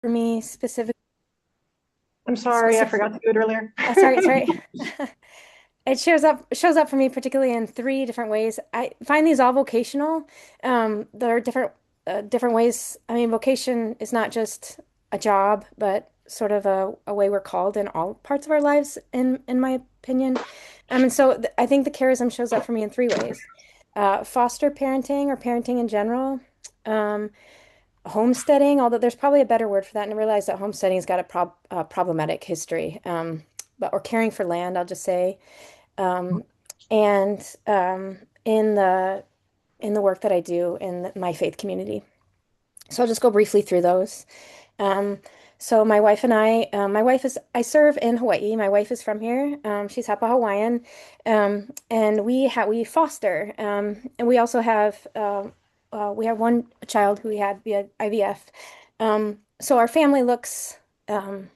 For me specific, I'm sorry, I specific, forgot to do it earlier. sorry. It shows up for me particularly in three different ways. I find these all vocational. There are different ways. I mean, vocation is not just a job, but sort of a way we're called in all parts of our lives, in my opinion. And so I think the charism shows up for me in three ways. Foster parenting or parenting in general. Um, Homesteading, although there's probably a better word for that, and I realize that homesteading's got a problematic history. But or caring for land, I'll just say, um, and in the work that I do in my faith community. So I'll just go briefly through those. Um, so my wife and my wife is, I serve in Hawaii. My wife is from here. She's Hapa Hawaiian, and we foster, and we have one child who we had via IVF. So our family looks um,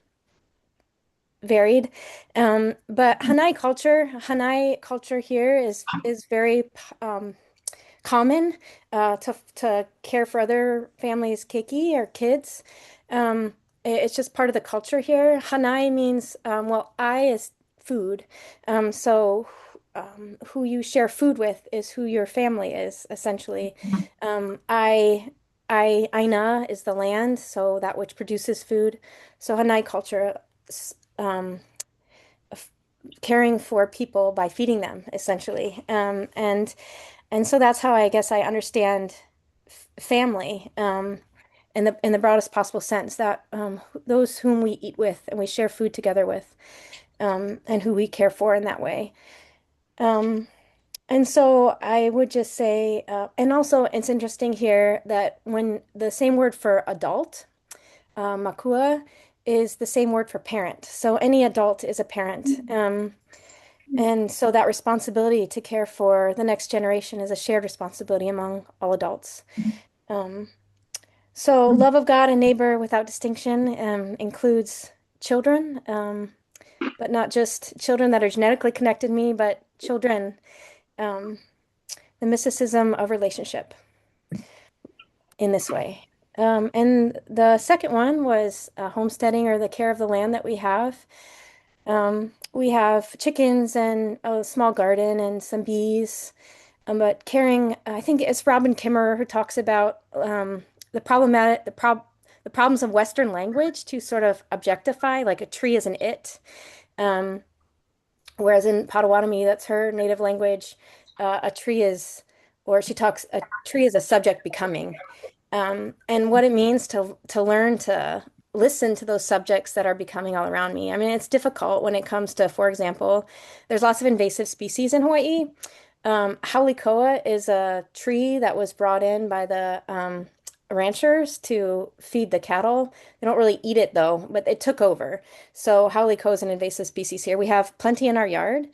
varied, but Hanai culture here is very common to care for other families' keiki or kids. It's just part of the culture here. Hanai means, well, I is food. Who you share food with is who your family is, essentially. Aina is the land, so that which produces food. So Hanai culture, um, caring for people by feeding them, essentially. And so that's how I guess I understand family, in the broadest possible sense, that those whom we eat with and we share food together with, and who we care for in that way. Um, and so I would just say, and also it's interesting here that when the same word for adult, makua, is the same word for parent. So any adult is a parent. And so that responsibility to care for the next generation is a shared responsibility among all adults. Um, so love of God and neighbor without distinction includes children, but not just children that are genetically connected to me, but children, um, the mysticism of relationship in this way. And the second one was homesteading, or the care of the land that we have. We have chickens and a small garden and some bees. But caring, I think it's Robin Kimmerer who talks about the problems of Western language to sort of objectify, like a tree is an it. Um, Whereas in Potawatomi, that's her native language, a tree is, or she talks, a tree is a subject becoming. And what it means to learn to listen to those subjects that are becoming all around me. I mean, it's difficult when it comes to, for example, there's lots of invasive species in Hawaii. Haulikoa is a tree that was brought in by the ranchers to feed the cattle. They don't really eat it though, but it took over. So Haulikoa is an invasive species here. We have plenty in our yard.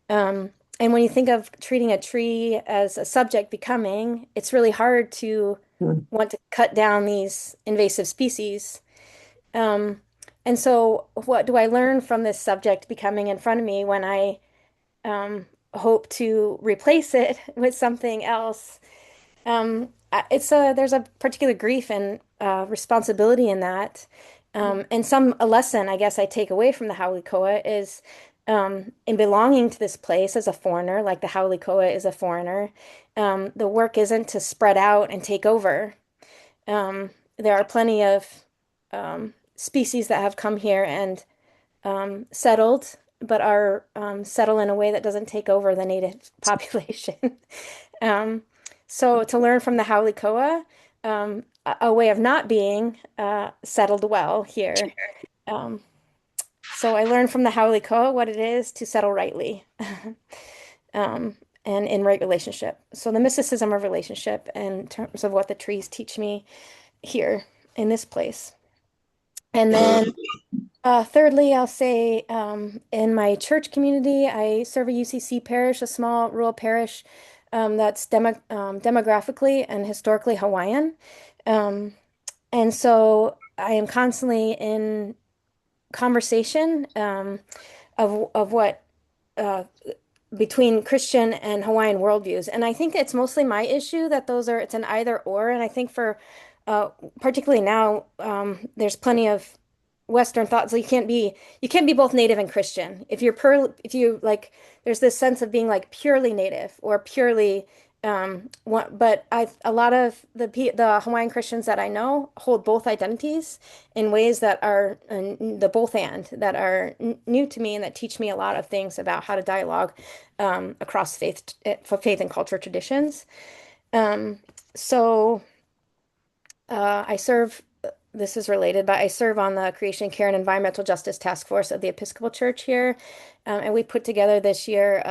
Um, and when you think of treating a tree as a subject becoming, it's really hard to want to cut down these invasive species. Um, and so, what do I learn from this subject becoming in front of me when I hope to replace it with something else? There's a particular grief and responsibility in that. And a lesson I guess I take away from the Haole Koa is in belonging to this place as a foreigner, like the Haole Koa is a foreigner. The work isn't to spread out and take over. There are plenty of species that have come here and settled, but are settle in a way that doesn't take over the native population. Um, so to learn from the Haole Koa, a way of not being settled well here. Um, so I learned from the Haole Koa what it is to settle rightly, um, and in right relationship. So the mysticism of relationship in terms of what the trees teach me here in this place. And then thirdly, I'll say in my church community, I serve a UCC parish, a small rural parish that's demographically and historically Hawaiian. Um, and so I am constantly in conversation of what uh, between Christian and Hawaiian worldviews. And I think it's mostly my issue that it's an either or. And I think for particularly now, there's plenty of Western thought. So you can't be both native and Christian. If you like, there's this sense of being like purely native or purely but a lot of the Hawaiian Christians that I know hold both identities in ways that are the both and that are new to me and that teach me a lot of things about how to dialogue across faith and culture traditions. Um, so I serve, this is related, but I serve on the Creation, Care, and Environmental Justice Task Force of the Episcopal Church here. And we put together this year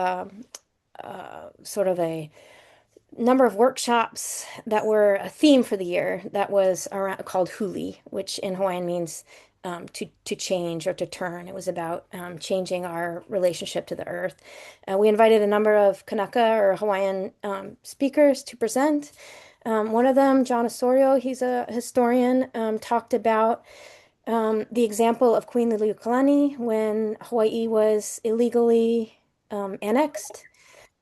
sort of a number of workshops that were a theme for the year that was around, called Huli, which in Hawaiian means to change or to turn. It was about changing our relationship to the earth. We invited a number of Kanaka or Hawaiian speakers to present. One of them, John Osorio, he's a historian, talked about the example of Queen Liliuokalani when Hawaii was illegally annexed.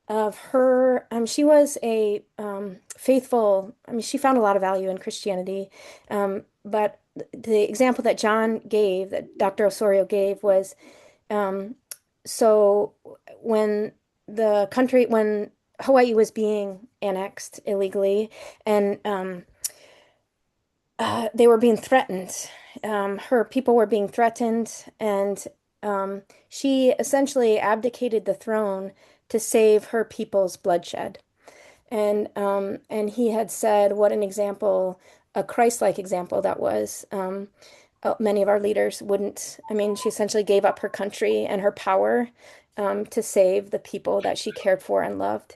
Of her, she was a faithful, she found a lot of value in Christianity. But the example that John gave, that Dr. Osorio gave, was um, so when when Hawaii was being annexed illegally and they were being threatened, her people were being threatened, and she essentially abdicated the throne to save her people's bloodshed. And he had said what an example, a Christ-like example that was. Many of our leaders wouldn't. I mean, she essentially gave up her country and her power to save the people that she cared for and loved.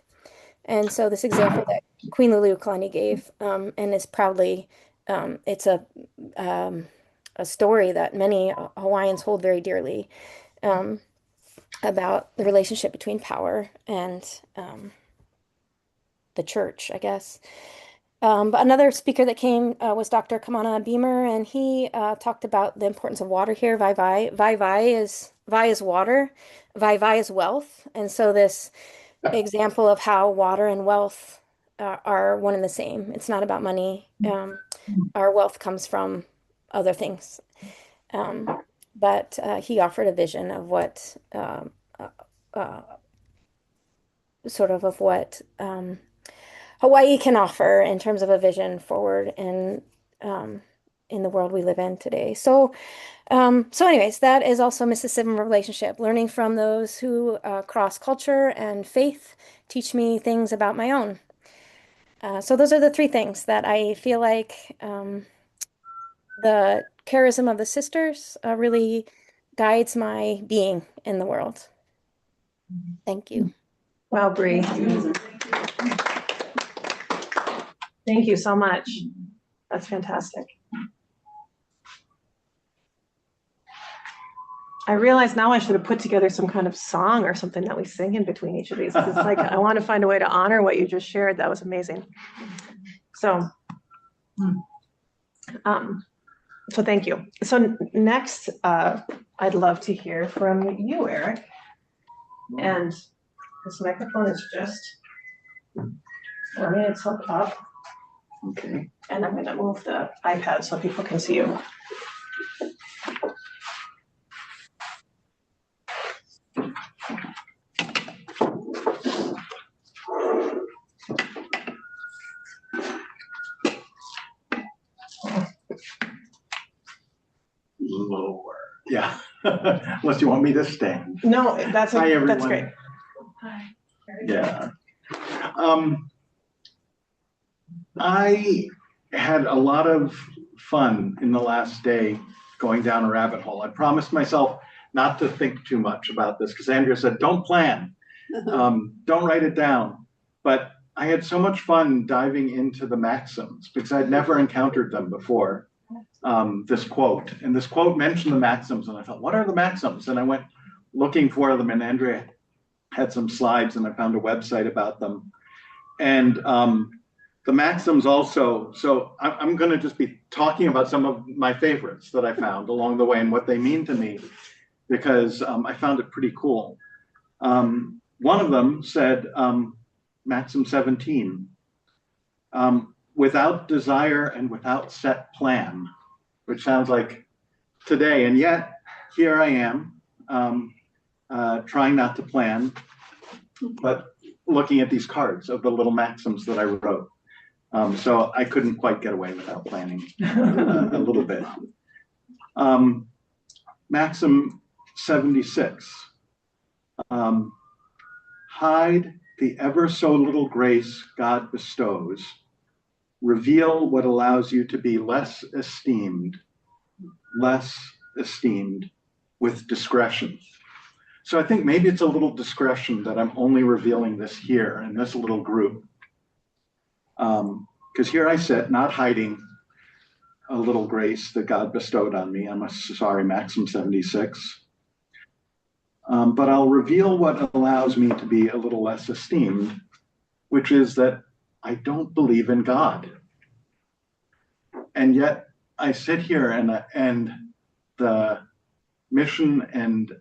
And so this example that Queen Liliuokalani gave, and is proudly, it's um, a story that many Hawaiians hold very dearly, um, about the relationship between power and the church, I guess. But another speaker that came was Dr. Kamana Beamer, and he talked about the importance of water here. Vai is water, vai is wealth, and so this example of how water and wealth are one and the same. It's not about money. Our wealth comes from other things. Um, but he offered a vision of what uh, sort of what Hawaii can offer in terms of a vision forward um, in the world we live in today. So anyways, that is also mysticism relationship, learning from those who cross culture and faith, teach me things about my own. So those are the three things that I feel like the charism of the sisters really guides my being in the world. Thank you. Wow, Bree. Thank you so much. That's fantastic. I realize now I should have put together some kind of song or something that we sing in between each of these. It's like I want to find a way to honor what you just shared. That was amazing. So, so thank you. So next, I'd love to hear from you, Eric. And this microphone is just warming itself up. Okay. And I'm going to move the iPad so people can see you. Lower. Yeah. Unless you want me to stand. No, that's everyone. great. Hi. Yeah. I had a lot of fun in the last day going down a rabbit hole. I promised myself not to think too much about this because Andrea said, don't plan, don't write it down. But I had so much fun diving into the maxims because I'd never encountered them before. This quote mentioned the maxims, and I thought, what are the maxims? And I went looking for them, and Andrea had some slides, and I found a website about them. And the maxims also, so I'm going to just be talking about some of my favorites that I found along the way and what they mean to me, because I found it pretty cool. One of them said, Maxim 17, without desire and without set plan, which sounds like today. And yet, here I am, trying not to plan, but looking at these cards of the little maxims that I wrote. So I couldn't quite get away without planning a little bit. Maxim 76. Hide the ever so little grace God bestows. Reveal what allows you to be less esteemed with discretion. So I think maybe it's a little discretion that I'm only revealing this here in this little group. Because here I sit, not hiding a little grace that God bestowed on me. I'm sorry, Maxim 76. But I'll reveal what allows me to be a little less esteemed, which is that I don't believe in God. And yet I sit here and the mission and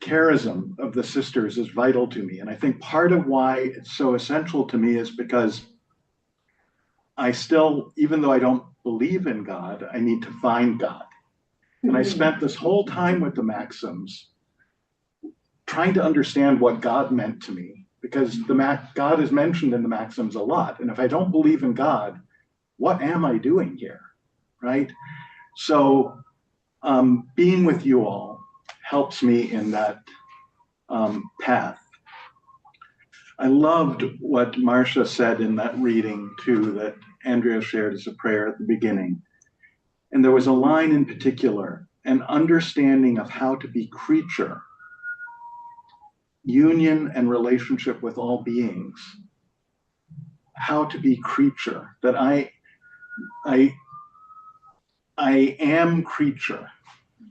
charism of the sisters is vital to me. And I think part of why it's so essential to me is because I still, even though I don't believe in God, I need to find God. And I spent this whole time with the maxims trying to understand what God meant to me, because God is mentioned in the maxims a lot. And if I don't believe in God, what am I doing here, right? So being with you all helps me in that path. I loved what Marcia said in that reading too, that Andrea shared as a prayer at the beginning. And there was a line in particular, an understanding of how to be creature, union and relationship with all beings, how to be creature, that I am creature.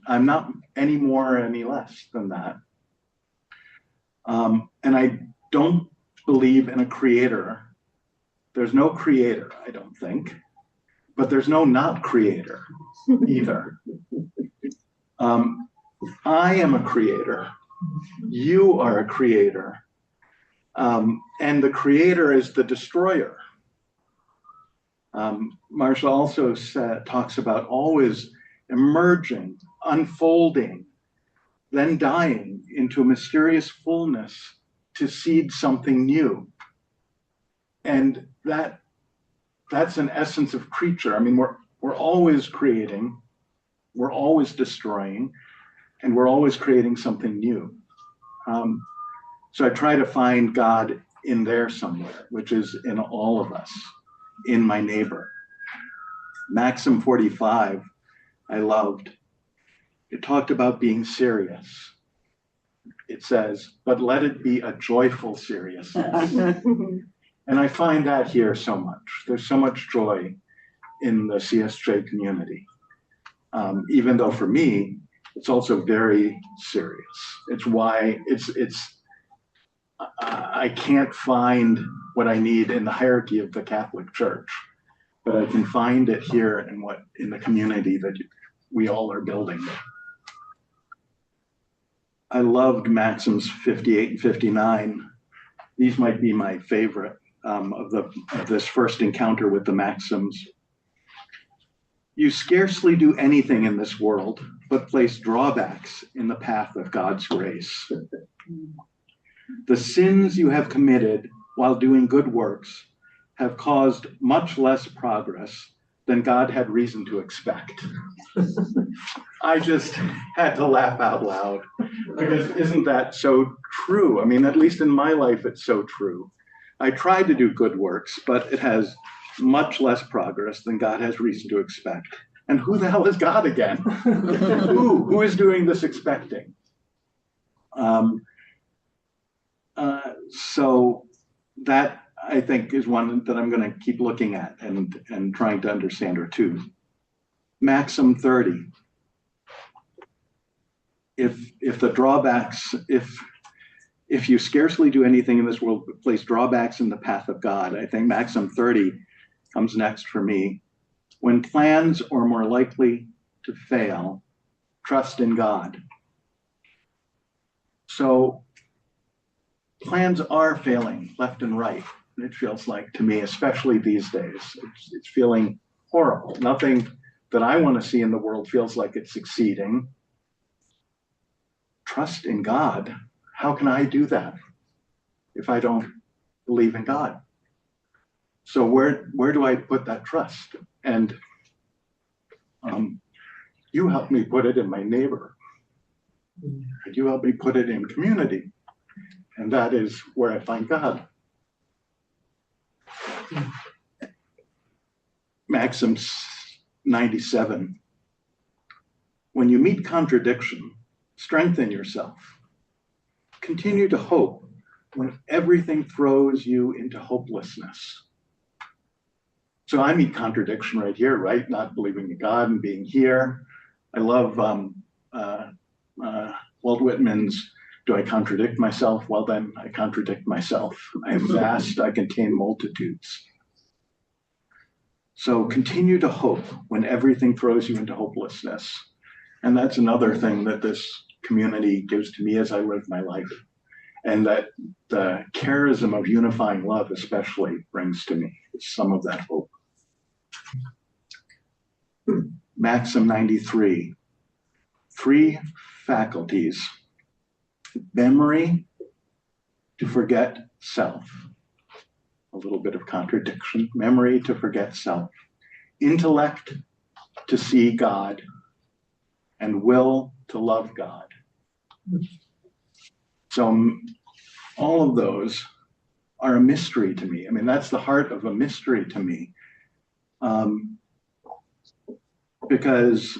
I'm not any more or any less than that. And I don't believe in a creator. There's no creator, I don't think, but there's no not creator either. I am a creator. You are a creator. And the creator is the destroyer. Marcia also talks about always emerging, unfolding, then dying into a mysterious fullness to seed something new. And that's an essence of creature. I mean, we're always creating, we're always destroying, and we're always creating something new. So I try to find God in there somewhere, which is in all of us, in my neighbor. Maxim 45, I loved. It talked about being serious. It says, but let it be a joyful seriousness. And I find that here so much. There's so much joy in the CSJ community. Even though for me, it's also very serious. It's why I can't find what I need in the hierarchy of the Catholic Church, but I can find it here in the community that we all are building. I loved Maxims 58 and 59. These might be my favorite of this first encounter with the Maxims. You scarcely do anything in this world but place drawbacks in the path of God's grace. The sins you have committed while doing good works have caused much less progress than God had reason to expect. I just had to laugh out loud, because isn't that so true? I mean, at least in my life, it's so true. I tried to do good works, but it has much less progress than God has reason to expect. And who the hell is God again? Who is doing this expecting? So that, I think, is one that I'm going to keep looking at and trying to understand, or two. Maxim 30. If the drawbacks, if you scarcely do anything in this world but place drawbacks in the path of God, I think Maxim 30 comes next for me. When plans are more likely to fail, trust in God. So plans are failing left and right. it feels like to me, especially these days. It's feeling horrible. Nothing that I want to see in the world feels like it's succeeding. Trust in God. How can I do that if I don't believe in God? So where do I put that trust? And you helped me put it in my neighbor. And you helped me put it in community. And that is where I find God. Maxims 97. When you meet contradiction, strengthen yourself. Continue to hope when everything throws you into hopelessness. So I meet contradiction right here, right? Not believing in God and being here. I love Walt Whitman's, do I contradict myself? Well, then I contradict myself. I am vast, I contain multitudes. So continue to hope when everything throws you into hopelessness. And that's another thing that this community gives to me as I live my life. And that the charism of unifying love especially brings to me some of that hope. Maxim 93. 3 faculties: memory to forget self. A little bit of contradiction. Memory to forget self. Intellect to see God. And will to love God. So all of those are a mystery to me. I mean, that's the heart of a mystery to me. Because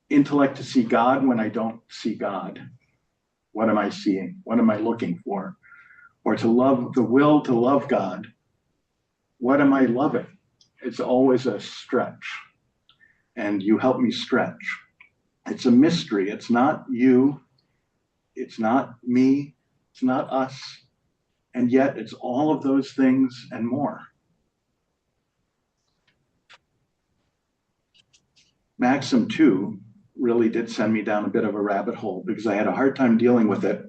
intellect to see God when I don't see God. What am I seeing? What am I looking for? Or to love, the will to love God. What am I loving? It's always a stretch. And you help me stretch. It's a mystery. It's not you. It's not me. It's not us. And yet it's all of those things and more. Maxim 2 really did send me down a bit of a rabbit hole because I had a hard time dealing with it.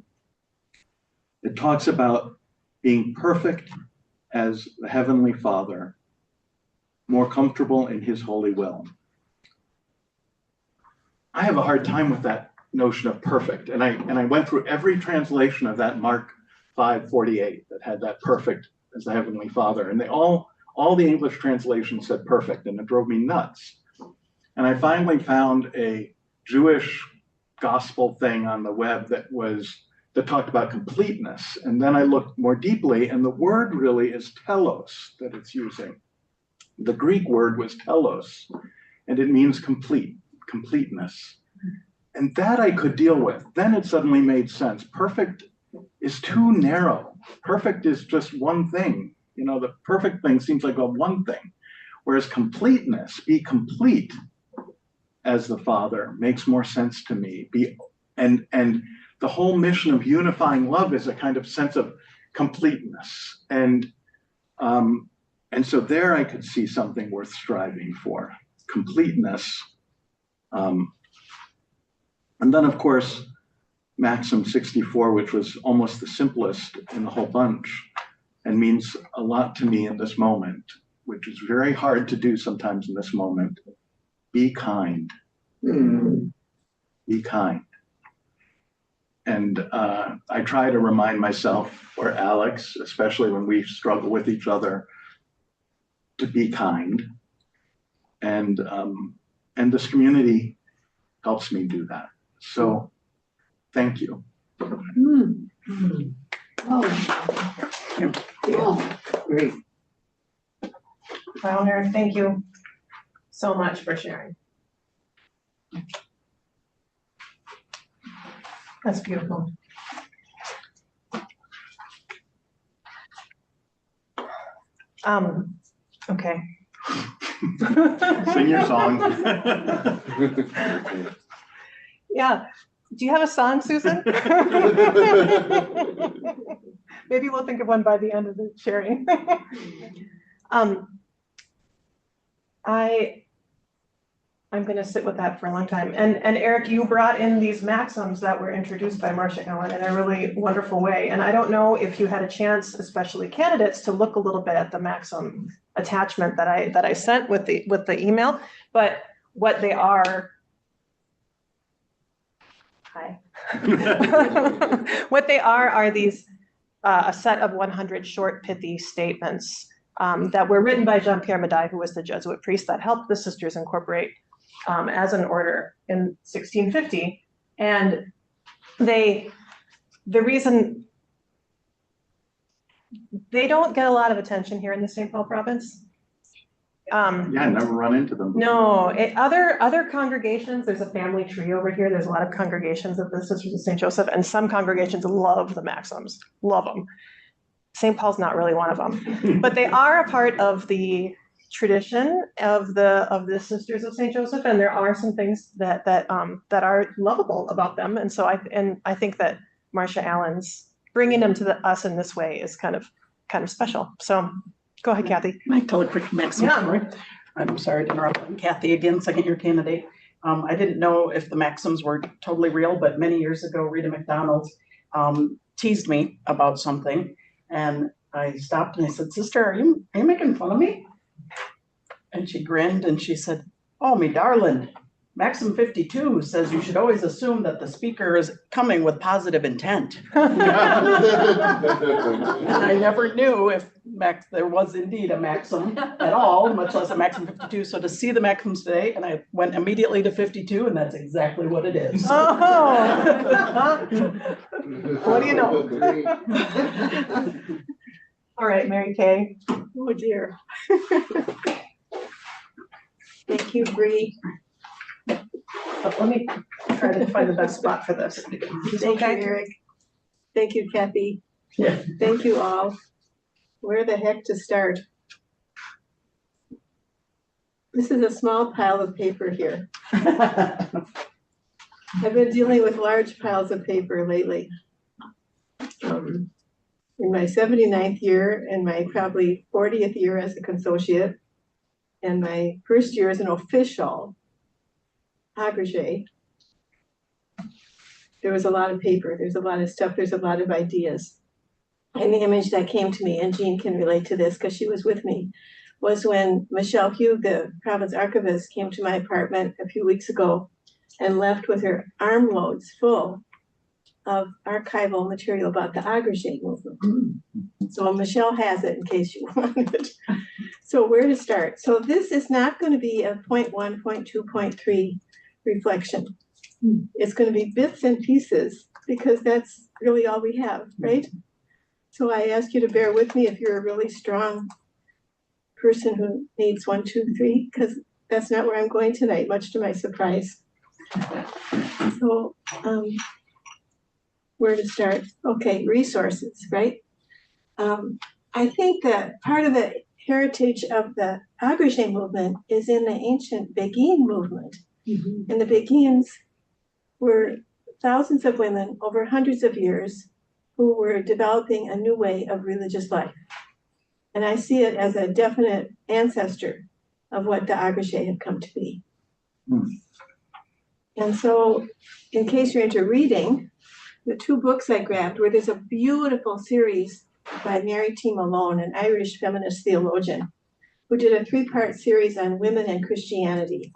It talks about being perfect as the Heavenly Father, more comfortable in His holy will. I have a hard time with that notion of perfect. And I went through every translation of that Mark 5:48 that had that perfect as the Heavenly Father. And they all the English translations said perfect, and it drove me nuts. And I finally found a Jewish gospel thing on the web that talked about completeness. And then I looked more deeply, and the word really is telos that it's using. The Greek word was telos, and it means completeness. And that I could deal with. Then it suddenly made sense. Perfect is too narrow. Perfect is just one thing. You know, the perfect thing seems like a one thing. Whereas completeness, be complete as the Father, makes more sense to me. And the whole mission of unifying love is a kind of sense of completeness. And so there I could see something worth striving for. Completeness. And then, of course, Maxim 64, which was almost the simplest in the whole bunch and means a lot to me in this moment, which is very hard to do sometimes in this moment. Be kind. Be kind. And I try to remind myself, or Alex, especially when we struggle with each other, to be kind. And this community helps me do that. So thank you. Great. Wow, Eric, thank you so much for sharing. That's beautiful. Okay. Sing your song. Yeah. Do you have a song, Susan? Maybe we'll think of one by the end of the sharing. I'm going to sit with that for a long time. And Eric, you brought in these maxims that were introduced by Marcia Allen in a really wonderful way. And I don't know if you had a chance, especially candidates, to look a little bit at the maxim attachment that I sent with the email, but what they are. Hi. What they are these a set of 100 short, pithy statements that were written by Jean-Pierre Medaille, who was the Jesuit priest that helped the sisters incorporate as an order in 1650. And the reason they don't get a lot of attention here in the St. Paul province. Yeah, I never run into them. No, other congregations, there's a family tree over here. There's a lot of congregations of the Sisters of St. Joseph, and some congregations love the maxims, love them. St. Paul's not really one of them, but they are a part of the tradition of the Sisters of St. Joseph, and there are some things that are lovable about them. And so I think that Marcia Allen's bringing them to us in this way is kind of special. So go ahead, Kathy. Can I tell a quick maxim story? I'm sorry to interrupt. I'm Kathy again, second-year candidate. I didn't know if the maxims were totally real, but many years ago, Rita McDonald teased me about something, and I stopped and I said, "Sister, are you making fun of me?" And she grinned and she said, "Oh, me darling, Maxim 52 says you should always assume that the speaker is coming with positive intent." And I never knew if there was indeed a maxim at all, much less a Maxim 52. So to see the maxims today, and I went immediately to 52, and that's exactly what it is. Oh, what do you know? All right, Mary Kay. Oh dear. Thank you, Bree. Let me try to find the best spot for this. Thank you, Eric. Thank you, Kathy. Yeah. Thank you all. Where the heck to start? This is a small pile of paper here. I've been dealing with large piles of paper lately. In my 79th year and my probably 40th year as a consociate, and my first year as an official agrégé, there was a lot of paper, there's a lot of stuff, there's a lot of ideas. And the image that came to me, and Jean can relate to this because she was with me, was when Michelle Hugh, the province archivist, came to my apartment a few weeks ago and left with her armloads full of archival material about the agrégé movement. So Michelle has it in case you want it. So where to start? So this is not going to be a 0.1, 0.2, 0.3 reflection. It's going to be bits and pieces because that's really all we have, right? So I ask you to bear with me if you're a really strong person who needs 1, 2, 3, because that's not where I'm going tonight, much to my surprise. So where to start? Okay, resources, right? I think that part of the heritage of the agrégé movement is in the ancient Beguine movement. Mm-hmm. And the Beguines were thousands of women over hundreds of years who were developing a new way of religious life. And I see it as a definite ancestor of what the agrégé have come to be. And so, in case you're into reading, the 2 books I grabbed were there's a beautiful series by Mary T. Malone, an Irish feminist theologian, who did a 3-part series on women and Christianity.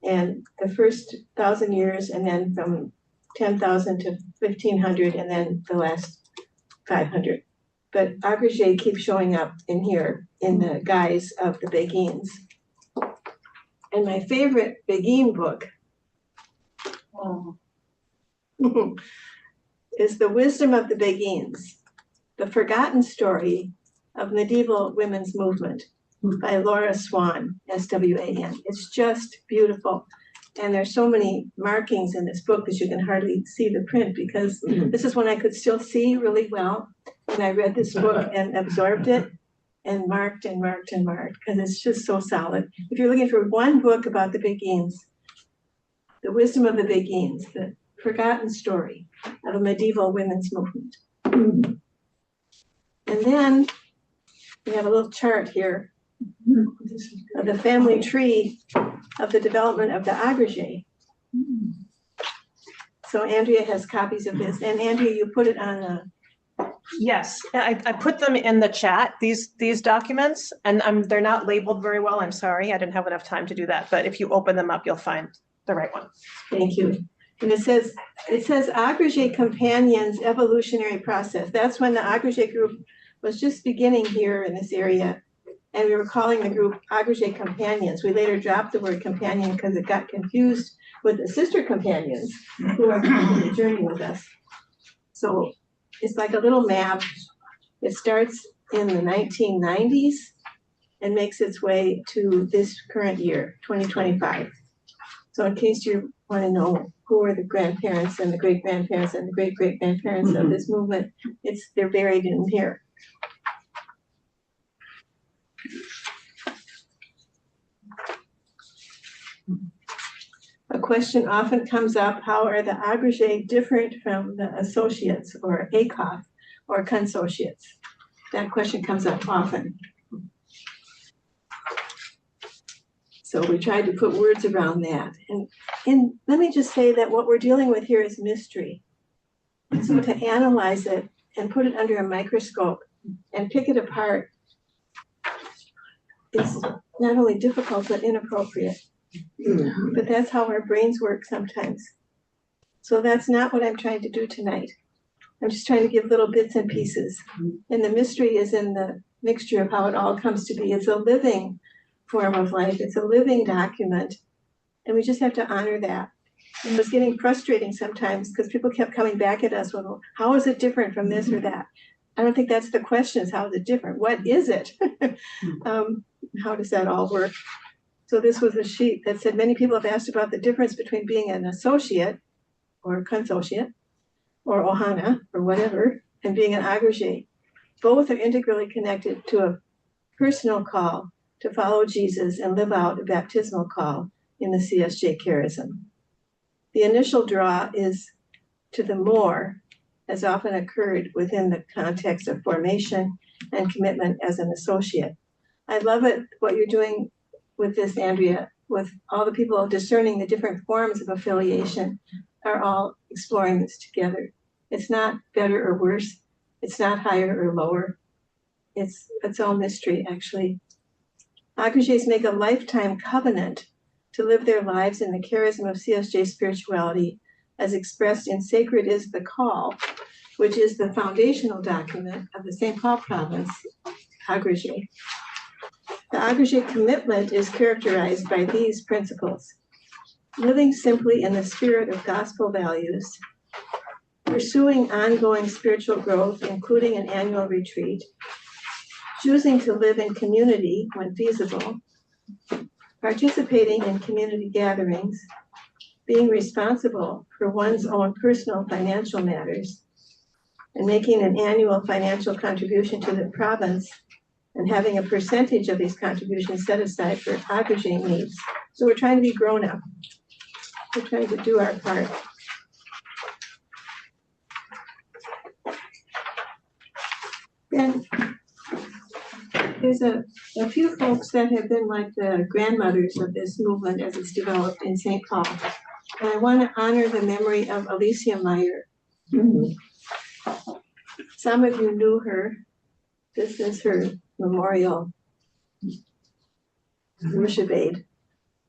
And the first 1,000 years, and then from 10,000 to 1,500, and then the last 500. But agrégé keeps showing up in here in the guise of the Beguines. And my favorite Beguine book is The Wisdom of the Beguines, The Forgotten Story of Medieval Women's Movement by Laura Swan, S-W-A-N. It's just beautiful. And there's so many markings in this book that you can hardly see the print, because this is when I could still see really well when I read this book and absorbed it and marked and marked and marked, because it's just so solid. If you're looking for one book about the Beguines, The Wisdom of the Beguines, The Forgotten Story of a Medieval Women's Movement. And then we have a little chart here of the family tree of the development of the agrégé. So Andrea has copies of this, and Andrea, you put it on a. Yes, I put them in the chat, these documents, and they're not labeled very well. I'm sorry, I didn't have enough time to do that. But if you open them up, you'll find the right one. Thank you. And it says agrégé companions evolutionary process. That's when the agrégé group was just beginning here in this area. And we were calling the group agrégé companions. We later dropped the word companion because it got confused with the sister companions who are on the journey with us. So it's like a little map. It starts in the 1990s and makes its way to this current year, 2025. So in case you want to know who are the grandparents and the great-grandparents and the great-great-grandparents of this movement, they're buried in here. A question often comes up, how are the agrégés different from the associates or ACOF or consociates? That question comes up often. So we tried to put words around that. And let me just say that what we're dealing with here is mystery. So to analyze it and put it under a microscope and pick it apart is not only difficult, but inappropriate. But that's how our brains work sometimes. So that's not what I'm trying to do tonight. I'm just trying to give little bits and pieces. And the mystery is in the mixture of how it all comes to be. It's a living form of life. It's a living document. And we just have to honor that. It was getting frustrating sometimes because people kept coming back at us, well, how is it different from this or that? I don't think that's the question, is how is it different? What is it? How does that all work? So this was a sheet that said many people have asked about the difference between being an associate or consociate or ohana or whatever and being an agrégé. Both are integrally connected to a personal call to follow Jesus and live out a baptismal call in the CSJ Charism. The initial draw is to the more, as often occurred within the context of formation and commitment as an associate. I love it, what you're doing with this, Andrea, with all the people discerning the different forms of affiliation are all exploring this together. It's not better or worse. It's not higher or lower. It's all mystery, actually. Agrégés make a lifetime covenant to live their lives in the charism of CSJ spirituality as expressed in Sacred is the Call, which is the foundational document of the St. Paul province, agrégé. The agrégé commitment is characterized by these principles: living simply in the spirit of gospel values, pursuing ongoing spiritual growth, including an annual retreat, choosing to live in community when feasible, participating in community gatherings, being responsible for one's own personal financial matters, and making an annual financial contribution to the province and having a percentage of these contributions set aside for agrégé needs. So we're trying to be grown up. We're trying to do our part. Then there's a few folks that have been like the grandmothers of this movement as it's developed in St. Paul. And I want to honor the memory of Alicia Meyer. Some of you knew her. This is her memorial worship aid.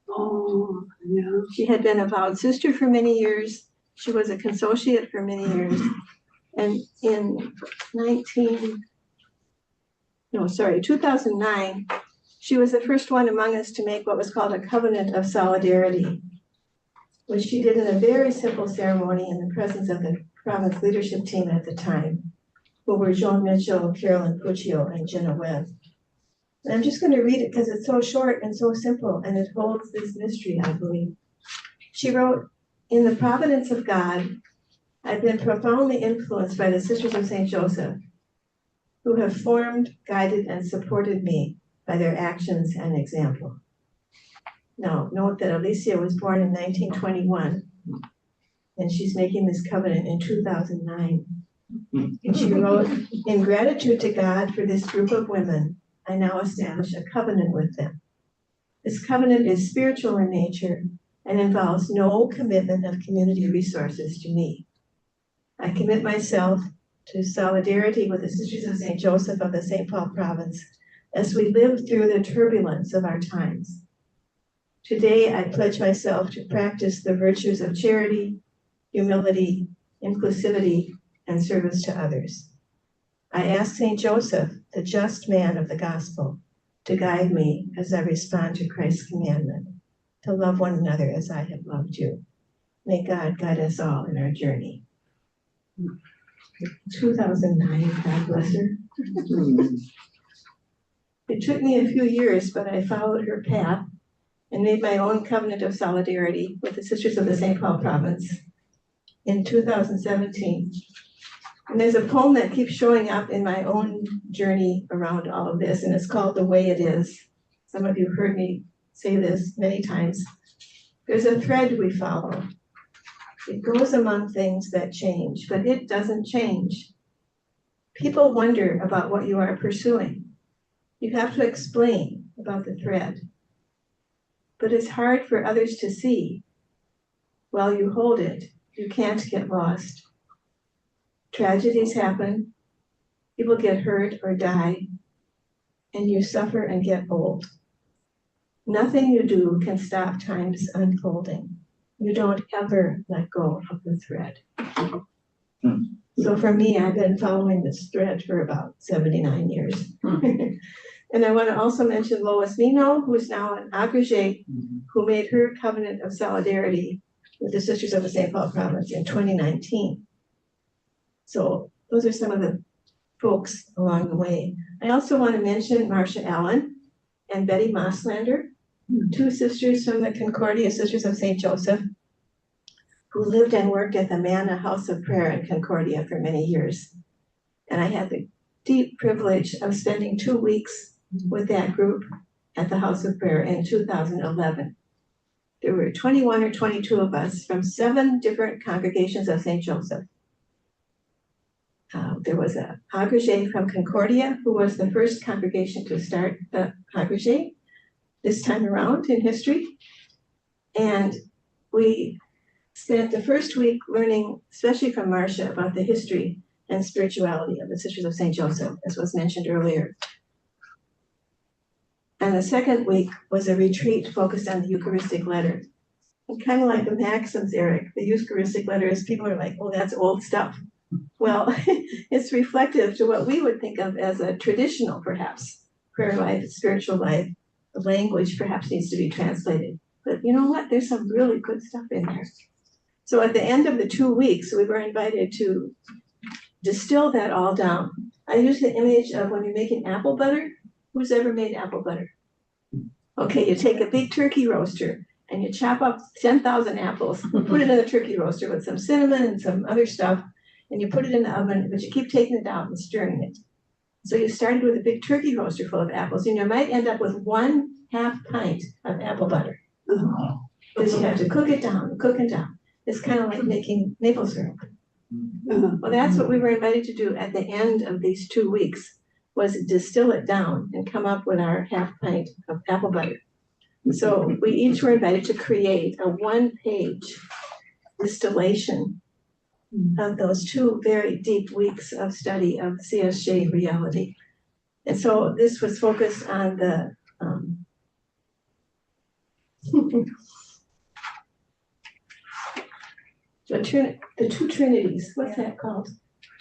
Oh, yeah. She had been a vowed sister for many years. She was a consociate for many years. And in 2009, she was the first one among us to make what was called a covenant of solidarity, which she did in a very simple ceremony in the presence of the province leadership team at the time, who were Joan Mitchell, Carolyn Puccio, and Jenna Webb. And I'm just going to read it because it's so short and so simple, and it holds this mystery, I believe. She wrote, "In the providence of God, I've been profoundly influenced by the Sisters of St. Joseph, who have formed, guided, and supported me by their actions and example." Now, note that Alicia was born in 1921, and she's making this covenant in 2009. And she wrote, "In gratitude to God for this group of women, I now establish a covenant with them. This covenant is spiritual in nature and involves no commitment of community resources to me. I commit myself to solidarity with the Sisters of St. Joseph of the St. Paul province as we live through the turbulence of our times. Today, I pledge myself to practice the virtues of charity, humility, inclusivity, and service to others. I ask St. Joseph, the just man of the gospel, to guide me as I respond to Christ's commandment, to love one another as I have loved you. May God guide us all in our journey. 2009, God bless her. It took me a few years, but I followed her path and made my own covenant of solidarity with the Sisters of the St. Paul province in 2017. And there's a poem that keeps showing up in my own journey around all of this, and it's called The Way It Is. Some of you have heard me say this many times. There's a thread we follow. It goes among things that change, but it doesn't change. People wonder about what you are pursuing. You have to explain about the thread. But it's hard for others to see. While you hold it, you can't get lost. Tragedies happen, people get hurt or die, and you suffer and get old. Nothing you do can stop time's unfolding. You don't ever let go of the thread. So for me, I've been following this thread for about 79 years. And I want to also mention Lois Mino, who is now an agrégé, who made her covenant of solidarity with the Sisters of the St. Paul province in 2019. So those are some of the folks along the way. I also want to mention Marcia Allen and Betty Mosslander, two sisters from the Concordia Sisters of St. Joseph, who lived and worked at the Manna House of Prayer in Concordia for many years. And I had the deep privilege of spending 2 weeks with that group at the House of Prayer in 2011. There were 21 or 22 of us from 7 different congregations of St. Joseph. There was a agrégé from Concordia, who was the first congregation to start the agrégé this time around in history. And we spent the first week learning, especially from Marcia, about the history and spirituality of the Sisters of St. Joseph, as was mentioned earlier. And the second week was a retreat focused on the Eucharistic letter. And kind of like the maxims, Eric, the Eucharistic letters, people are like, oh, that's old stuff. Well, it's reflective to what we would think of as a traditional, perhaps, prayer life, spiritual life. The language perhaps needs to be translated. But you know what? There's some really good stuff in there. So at the end of the 2 weeks, we were invited to distill that all down. I use the image of when you're making apple butter. Who's ever made apple butter? Okay, you take a big turkey roaster and you chop up 10,000 apples, put it in the turkey roaster with some cinnamon and some other stuff, and you put it in the oven, but you keep taking it out and stirring it. So you started with a big turkey roaster full of apples, and you might end up with 1/2 pint of apple butter. Because you have to cook it down, cook it down. It's kind of like making maple syrup. Well, that's what we were invited to do at the end of these 2 weeks, was distill it down and come up with our 1/2 pint of apple butter. So we each were invited to create a 1-page distillation of those 2 very deep weeks of study of CSJ reality. And so this was focused on the the 2 trinities. What's that called?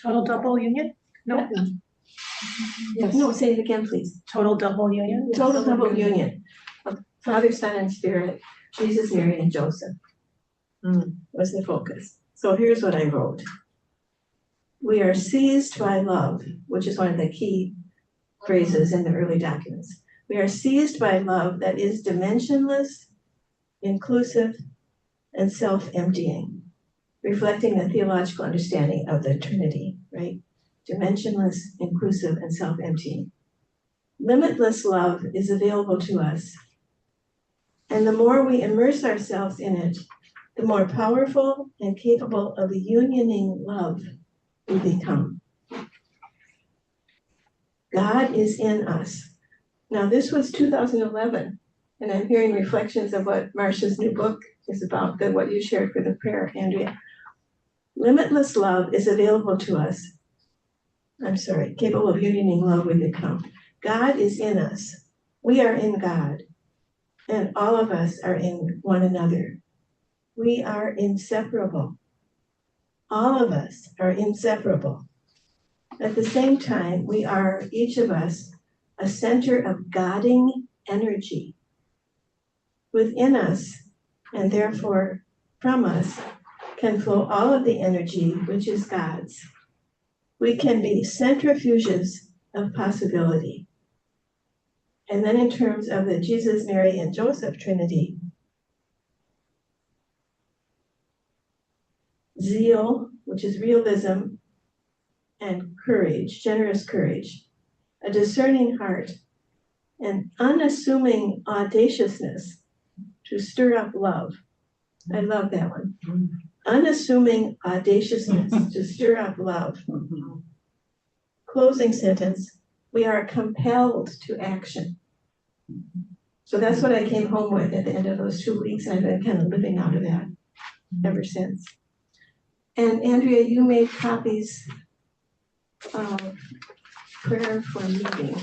Total double union? No. Yes. No, say it again, please. Total double union? Total double union of Father, Son, and Spirit, Jesus, Mary, and Joseph was the focus. So here's what I wrote. We are seized by love, which is one of the key phrases in the early documents. We are seized by love that is dimensionless, inclusive, and self-emptying, reflecting the theological understanding of the Trinity, right? Dimensionless, inclusive, and self-emptying. Limitless love is available to us. And the more we immerse ourselves in it, the more powerful and capable of unioning love we become. God is in us. Now, this was 2011. And I'm hearing reflections of what Marcia's new book is about, that what you shared for the prayer, Andrea. Limitless love is available to us. I'm sorry, capable of unioning love with account. God is in us. We are in God. And all of us are in one another. We are inseparable. All of us are inseparable. At the same time, we are, each of us, a center of guiding energy. Within us, and therefore from us, can flow all of the energy which is God's. We can be centrifuges of possibility. And then in terms of the Jesus, Mary, and Joseph Trinity, zeal, which is realism, and courage, generous courage, a discerning heart, and unassuming audaciousness to stir up love. I love that one. Unassuming audaciousness to stir up love. Closing sentence, we are compelled to action. So that's what I came home with at the end of those 2 weeks. I've been kind of living out of that ever since. And Andrea, you made copies of prayer for meeting.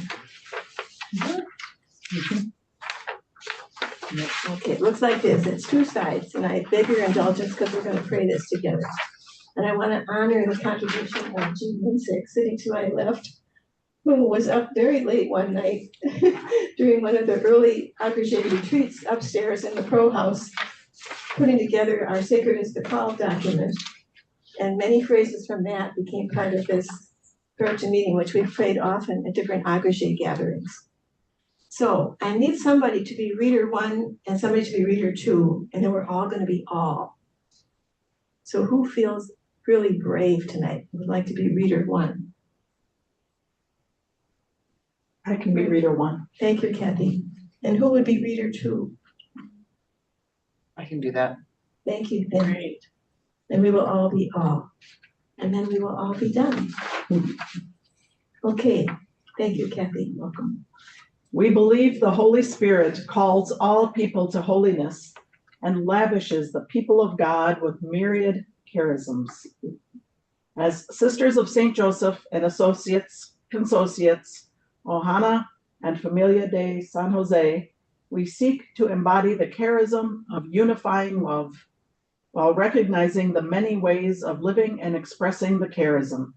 Okay, it looks like this. It's 2 sides, and I beg your indulgence because we're going to pray this together. And I want to honor the contribution of Jill Underdahl, sitting to my left, who was up very late one night during one of the early Agrégé retreats upstairs in the Pro House, putting together our Sacred is the Call document. And many phrases from that became part of this prayer to meeting, which we've prayed often at different Agrégé gatherings. So I need somebody to be reader 1 and somebody to be reader 2, and then we're all going to be all. So who feels really brave tonight, would like to be reader 1? I can be reader 1. Thank you, Kathy. And who would be reader 2? I can do that. Thank you, Ben. Great. And we will all be all. And then we will all be done. Okay. Thank you, Kathy. Welcome. We believe the Holy Spirit calls all people to holiness and lavishes the people of God with myriad charisms. As Sisters of St. Joseph and Associates, Consociates, Ohana, and Familia de San Jose, we seek to embody the charism of unifying love while recognizing the many ways of living and expressing the charism.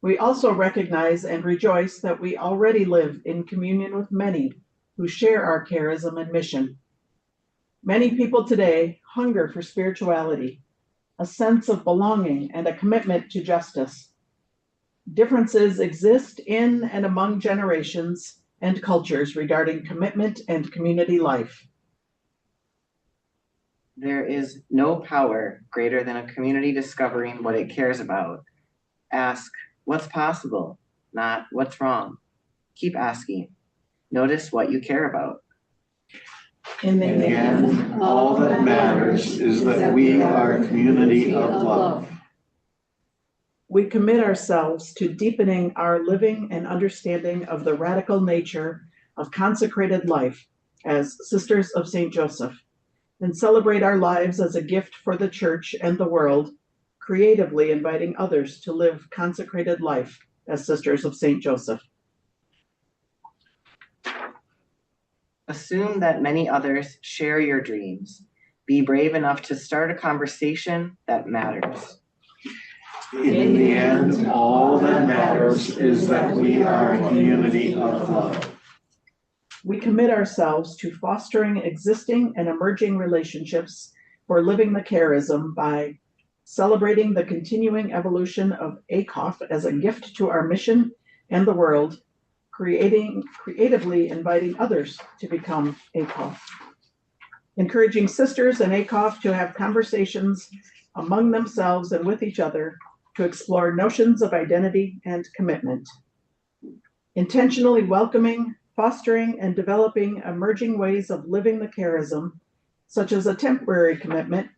We also recognize and rejoice that we already live in communion with many who share our charism and mission. Many people today hunger for spirituality, a sense of belonging, and a commitment to justice. Differences exist in and among generations and cultures regarding commitment and community life. There is no power greater than a community discovering what it cares about. Ask, what's possible, not what's wrong. Keep asking. Notice what you care about. In the end, all that matters is that we are a community of love. We commit ourselves to deepening our living and understanding of the radical nature of consecrated life as Sisters of St. Joseph, and celebrate our lives as a gift for the Church and the world, creatively inviting others to live consecrated life as Sisters of St. Joseph. Assume that many others share your dreams. Be brave enough to start a conversation that matters. In the end, all that matters is that we are a community of love. We commit ourselves to fostering existing and emerging relationships for living the charism by celebrating the continuing evolution of ACOF as a gift to our mission and the world, creatively inviting others to become ACOF, encouraging sisters and ACOF to have conversations among themselves and with each other to explore notions of identity and commitment, intentionally welcoming, fostering, and developing emerging ways of living the charism, such as a temporary commitment,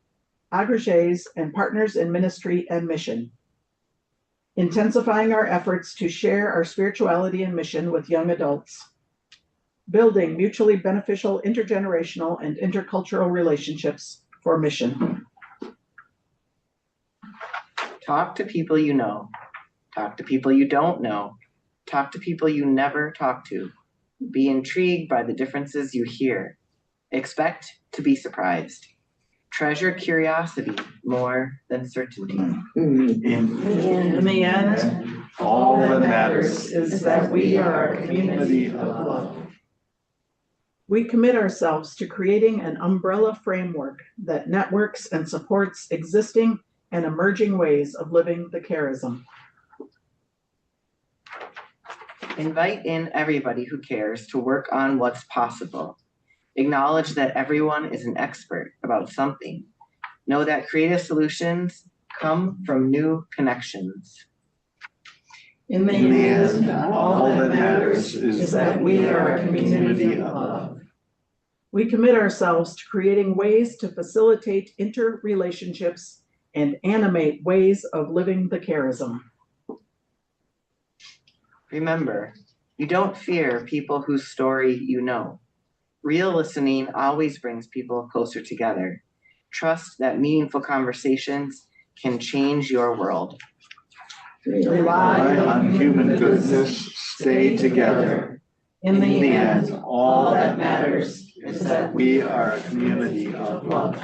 agrégés, and partners in ministry and mission. Intensifying our efforts to share our spirituality and mission with young adults. building mutually beneficial intergenerational and intercultural relationships for mission. Talk to people you know. Talk to people you don't know. Talk to people you never talk to. Be intrigued by the differences you hear. Expect to be surprised. Treasure curiosity more than certainty. In the end, all that matters is that we are a community of love. We commit ourselves to creating an umbrella framework that networks and supports existing and emerging ways of living the charism. Invite in everybody who cares to work on what's possible. Acknowledge that everyone is an expert about something. Know that creative solutions come from new connections. In the end, all that matters is that we are a community of love. We commit ourselves to creating ways to facilitate interrelationships and animate ways of living the charism. Remember, you don't fear people whose story you know. Real listening always brings people closer together. Trust that meaningful conversations can change your world. Rely on human goodness, stay together. In the end, all that matters is that we are a community of love.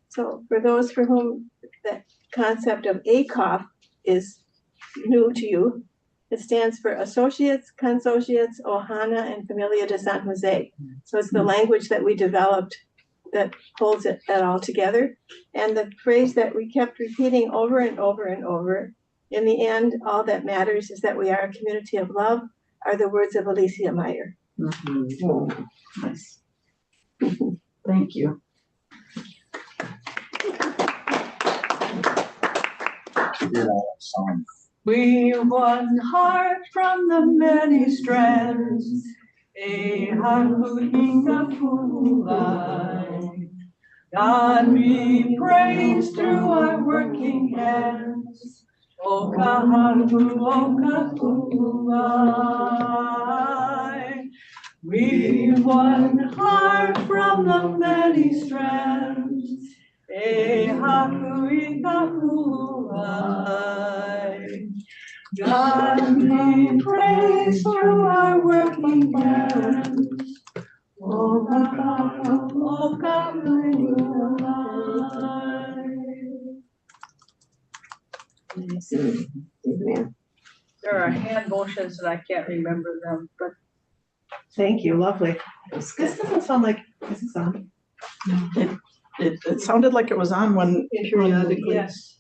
So for those for whom the concept of ACOF is new to you, it stands for Associates, Consociates, Ohana, and Familia de San Jose. So it's the language that we developed that holds it all together. And the phrase that we kept repeating over and over and over, in the end, all that matters is that we are a community of love, are the words of Alicia Meyer. Oh, nice. Thank you. We one heart from the many strands, God be praised through our working hands. O kahaku, o kakuai. We one heart from the many strands, God be praised through our working hands. O kahaku, o kakuai. There are hand motions and I can't remember them, but Thank you, lovely. This doesn't sound like, is this on? It sounded like it was on one periodically. yes.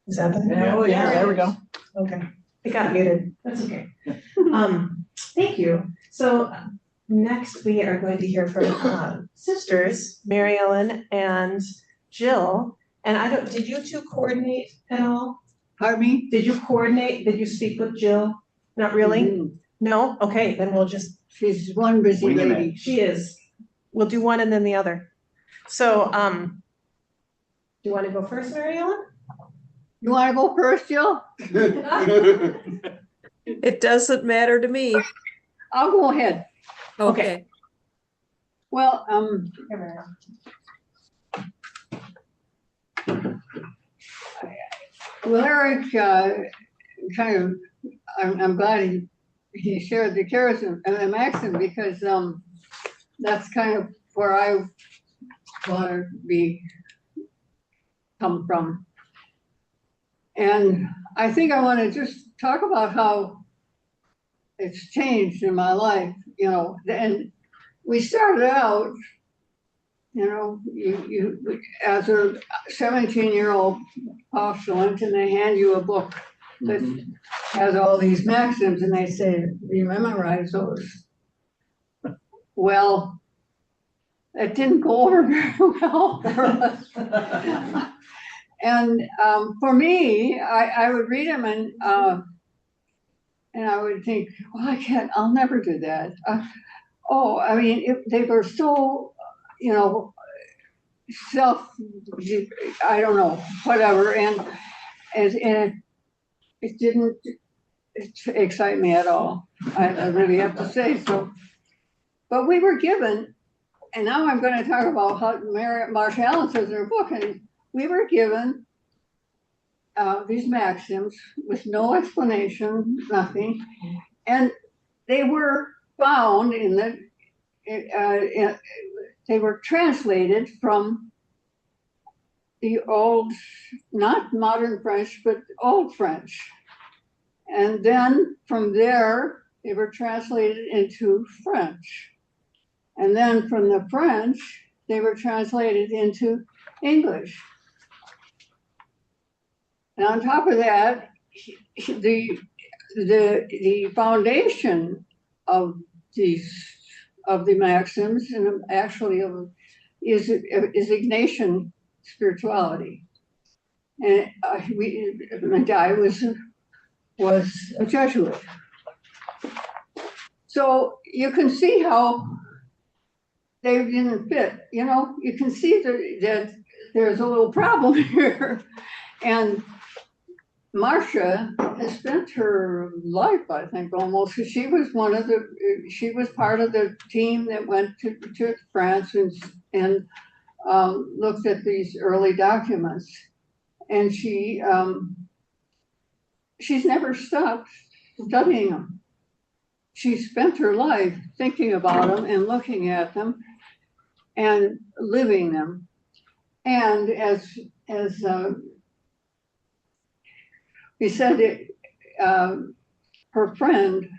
Is that the? Yeah, there we go. Okay, it got muted, that's okay. Thank you. So next we are going to hear from sisters, Mary Ellen and Jill. And I don't, did you two coordinate at all? Pardon me? Did you coordinate? Did you speak with Jill? Not really? No? Okay, then we'll just, She's one busy Winging lady. she is. We'll do one and then the other. So, do you want to go first, Mary Ellen? You wanna go first, Jill? It doesn't matter to me. I'll go ahead. Okay. Well, well, Eric, kind of, I'm glad he shared the charism and the maxim because that's kind of where I want to come from. And I think I want to just talk about how it's changed in my life, you know. And we started out, you know, you as a 17-year-old postulant, and they hand you a book that has all these maxims, and they say, you memorize those. Well, it didn't go over very well for us. And for me, I would read them and I would think, well, I'll never do that. I mean, they were so, you know, I don't know, whatever. And it didn't, excite me at all. I really have to say so. But we were given, and now I'm going to talk about how Marcia Allen says in her book, and we were given these maxims with no explanation, nothing, and they were found in the, they were translated from the old, not modern French, but old French. And then from there, they were translated into French. And then from the French, they were translated into English. And on top of that, the foundation of the maxims and actually is Ignatian spirituality. And Medaille was a Jesuit. So you can see how they didn't fit. You know, you can see that there's a little problem here. And Marcia has spent her life, I think, almost. She was part of the team that went to France and looked at these early documents. And she's never stopped studying them. She spent her life thinking about them and looking at them and living them. And as we said, her friend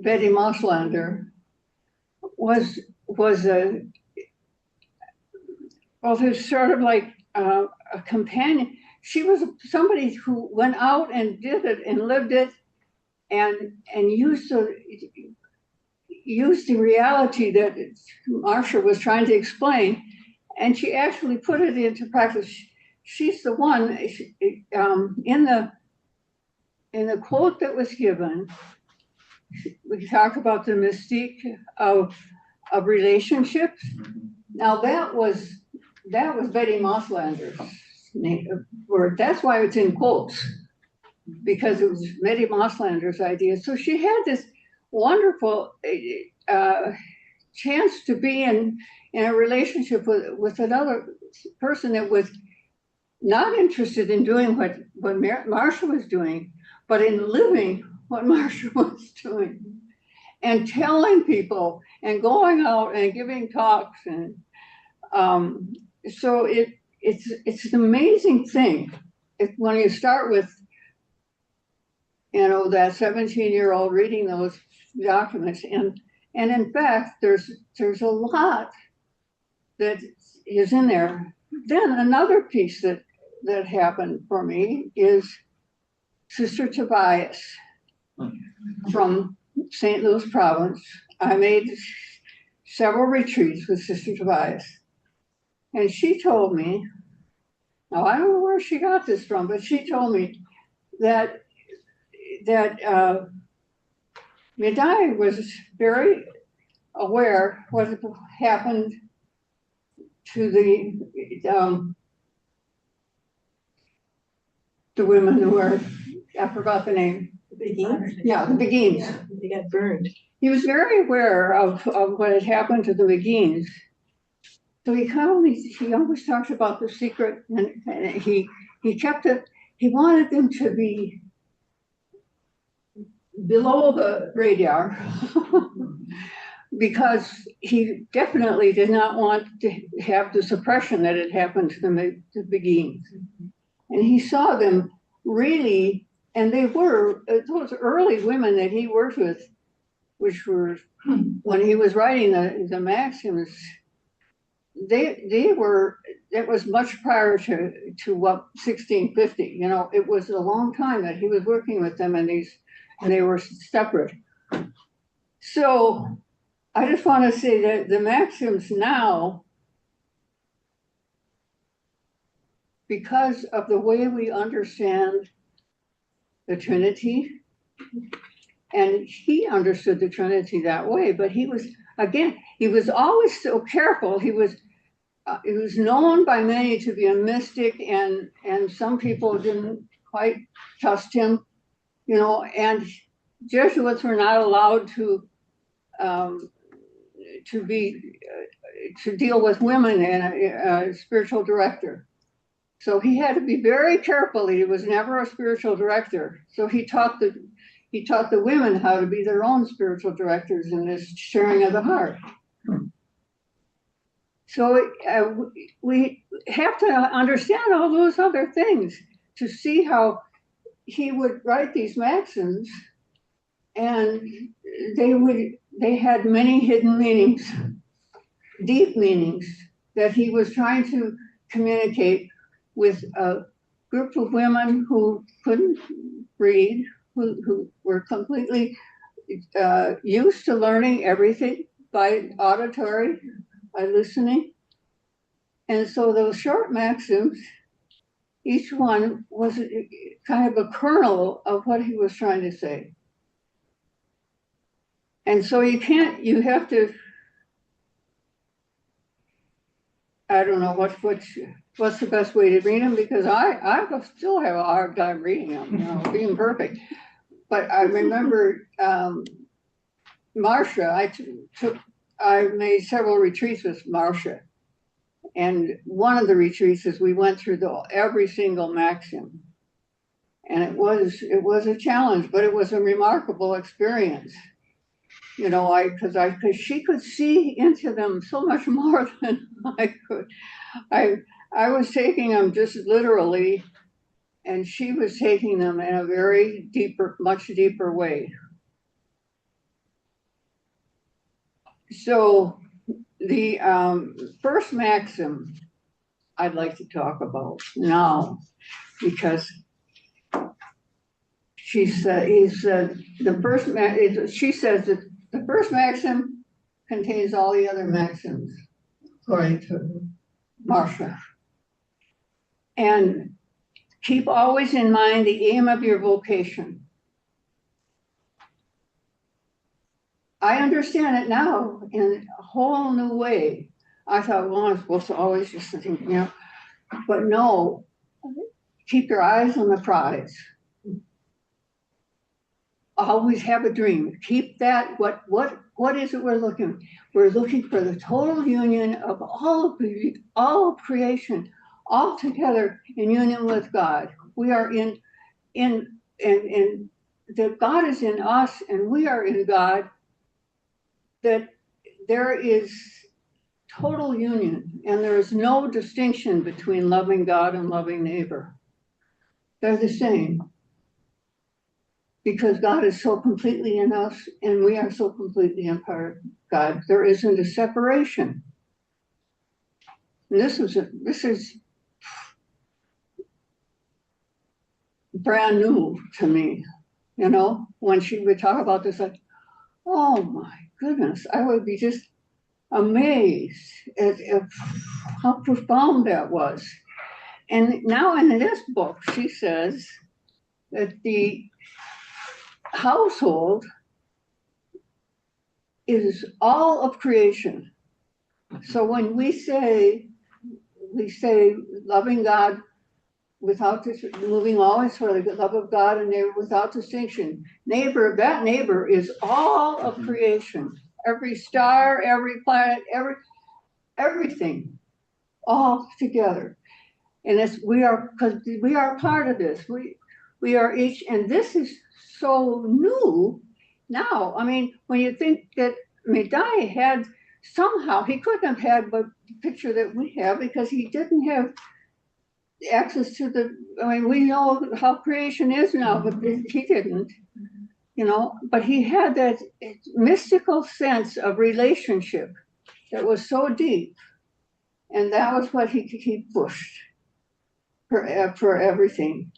Betty Mosslander was sort of like a companion. She was somebody who went out and did it and lived it and used the reality that Marcia was trying to explain, and she actually put it into practice. She's the one in the quote that was given. We talk about the mystique of relationships. Now that was Betty Mosslander's word. That's why it's in quotes, because it was Betty Mosslander's idea. So she had this wonderful chance to be in a relationship with another person that was not interested in doing what Marcia was doing, but in living what Marcia was doing and telling people and going out and giving talks. And so it's an amazing thing when you start with, that 17-year-old reading those documents. And in fact, there's a lot that is in there. Then another piece that happened for me is Sister Tobias from St. Louis province. I made several retreats with Sister Tobias. And she told me, now I don't know where she got this from, but she told me that Medaille was very aware what happened to the women who were, I forgot the name. The Beguines? Yeah, the Beguines. Yeah, they got burned. He was very aware of what had happened to the Beguines. So he always talked about the secret, and he kept it. He wanted them to be below the radar because he definitely did not want to have the suppression that had happened to the Beguines. And he saw them really, and they were those early women that he worked with, which were, when he was writing the maxims, it was much prior to what 1650. It was a long time that he was working with them, and they were separate. So I just want to say that the maxims now, because of the way we understand the Trinity, and he understood the Trinity that way, but he was always so careful. He was known by many to be a mystic, and some people didn't quite trust him. and Jesuits were not allowed to deal with women and a spiritual director. So he had to be very careful. He was never a spiritual director. So he taught the women how to be their own spiritual directors in this sharing of the heart. So we have to understand all those other things to see how he would write these maxims, and they had many hidden meanings, deep meanings that he was trying to communicate with a group of women who couldn't read, who were completely used to learning everything by auditory, by listening. And so those short maxims, each one was kind of a kernel of what he was trying to say. And so you have to, I don't know what's the best way to read them, because I still have a hard time reading them, being perfect. But I remember Marcia, I made several retreats with Marcia. And one of the retreats is we went through every single maxim. And it was a challenge, but it was a remarkable experience. Because she could see into them so much more than I could. I was taking them just literally, and she was taking them in a very much deeper way. So the first maxim I'd like to talk about now, because she said she says that the first maxim contains all the other maxims, according to Marcia. And keep always in mind the aim of your vocation. I understand it now in a whole new way. I thought, well, I'm supposed to always just think, but no, keep your eyes on the prize. Always have a dream. Keep that. What is it we're looking? We're looking for the total union of all of creation, all together in union with God. We are in that God is in us and we are in God. That there is total union, and there is no distinction between loving God and loving neighbor. They're the same. Because God is so completely in us and we are so completely in part of God. There isn't a separation. And this is brand new to me, when she would talk about this, like, oh my goodness, I would be just amazed at how profound that was. And now in this book, she says that the household is all of creation. So when we say loving God without moving always for the love of God and neighbor without distinction. That neighbor is all of creation. Every star, every planet, everything, all together. And because we are part of this. We are each, and this is so new now. I mean, when you think that Medaille had somehow, he couldn't have had the picture that we have because he didn't have access to we know how creation is now, but he didn't, but he had that mystical sense of relationship that was so deep. And that was what he pushed for everything.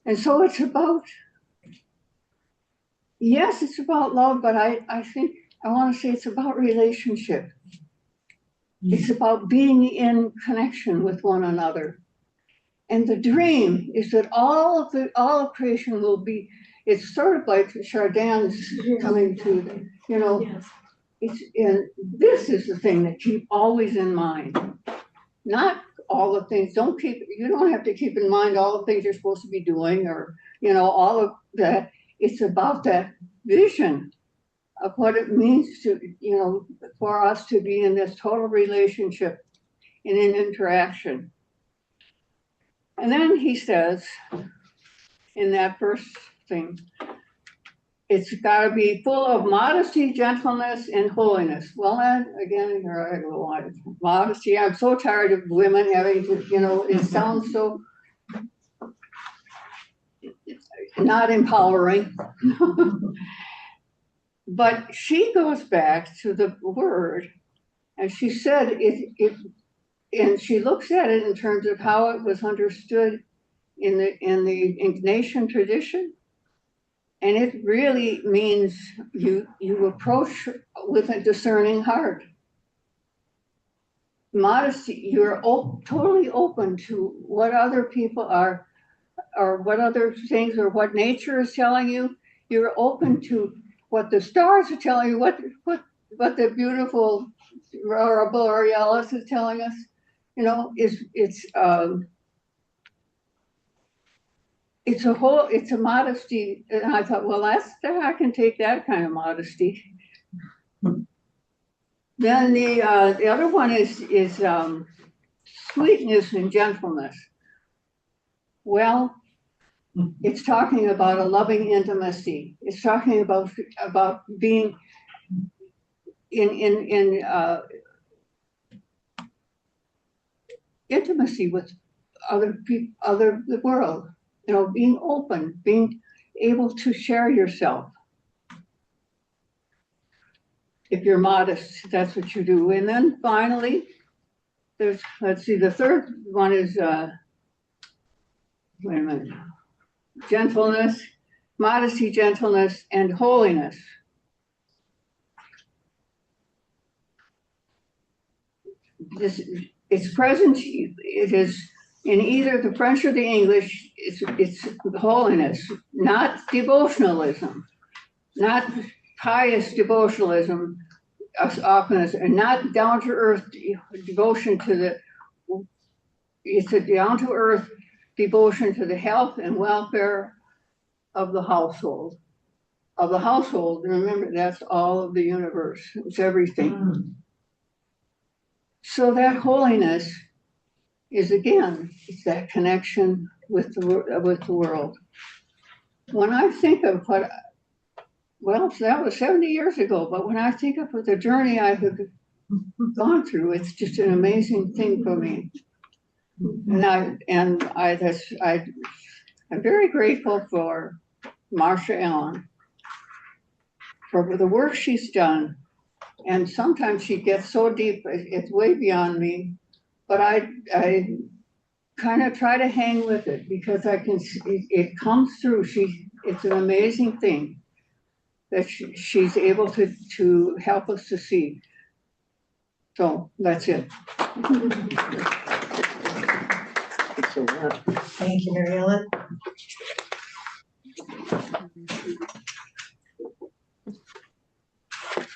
And so it's about, yes, it's about love, but I think I want to say it's about relationship. It's about being in connection with one another. And the dream is that all of creation will be, it's sort of like Chardin's coming to, and this is the thing that keep always in mind. Not all the things, you don't have to keep in mind all the things you're supposed to be doing, or, all of that it's about that vision of what it means to, for us to be in this total relationship and in interaction. And then he says in that first thing, it's got to be full of modesty, gentleness, and holiness. Well, then again, here I go. Modesty. I'm so tired of women having to, it sounds so not empowering. But she goes back to the word, and she said and she looks at it in terms of how it was understood in the Ignatian tradition. And it really means you approach with a discerning heart. Modesty, you're totally open to what other people are, or what other things, or what nature is telling you. You're open to what the stars are telling you, what the beautiful aurora borealis is telling us. It's a modesty. And I thought, well, I can take that kind of modesty. Then the other one is sweetness and gentleness. Well, it's talking about a loving intimacy. It's talking about being in intimacy with other people, the world. Being open, being able to share yourself. If you're modest, that's what you do. And then finally, let's see, the third one is, gentleness, modesty, gentleness, and holiness. It's present, it is in either the French or the English. It's holiness, not devotionalism, not pious devotionalism, openness, and not down-to-earth devotion it's a down-to-earth devotion to the health and welfare of the household. Remember, that's all of the universe. It's everything. So that holiness is, again, it's that connection with the world. When I think of that was 70 years ago, but when I think of the journey I have gone through, it's just an amazing thing for me. And I'm very grateful for Marcia Allen for the work she's done. And sometimes she gets so deep, it's way beyond me. But I kind of try to hang with it because I can see it comes through. It's an amazing thing that she's able to help us to see. So that's it. Thank you, Mary Ellen.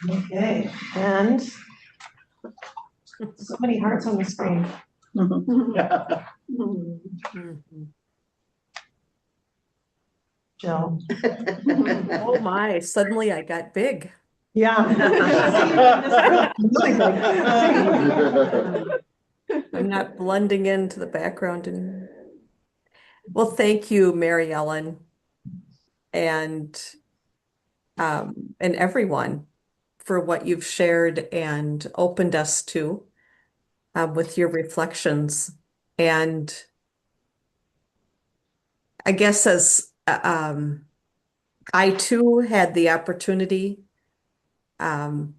Okay, and so many hearts on the screen. Jill. Oh my, suddenly I got big. Yeah. I'm not blending into the background. Well, thank you, Mary Ellen, and everyone for what you've shared and opened us to with your reflections. And I guess as I too had the opportunity in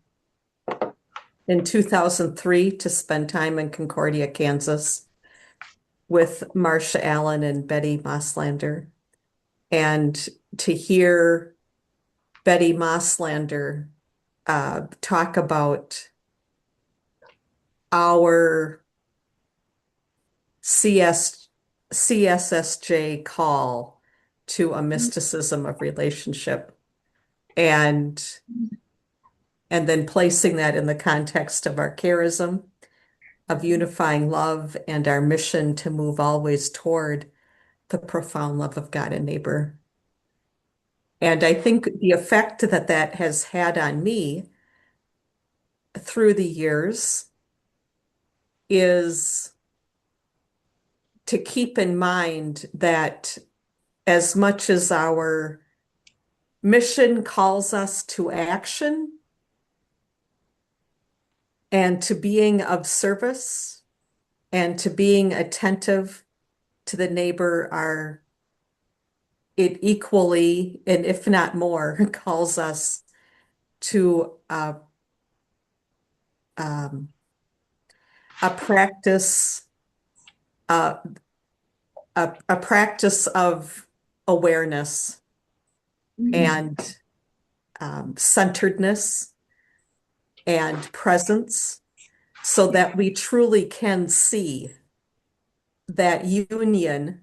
2003 to spend time in Concordia, Kansas with Marcia Allen and Betty Mosslander, and to hear Betty Mosslander talk about our CSSJ call to a mysticism of relationship, and then placing that in the context of our charism of unifying love and our mission to move always toward the profound love of God and neighbor. And I think the effect that that has had on me through the years is to keep in mind that as much as our mission calls us to action and to being of service and to being attentive to the neighbor, it equally, and if not more, calls us to um, a practice, uh, a practice of awareness and centeredness and presence, so that we truly can see that union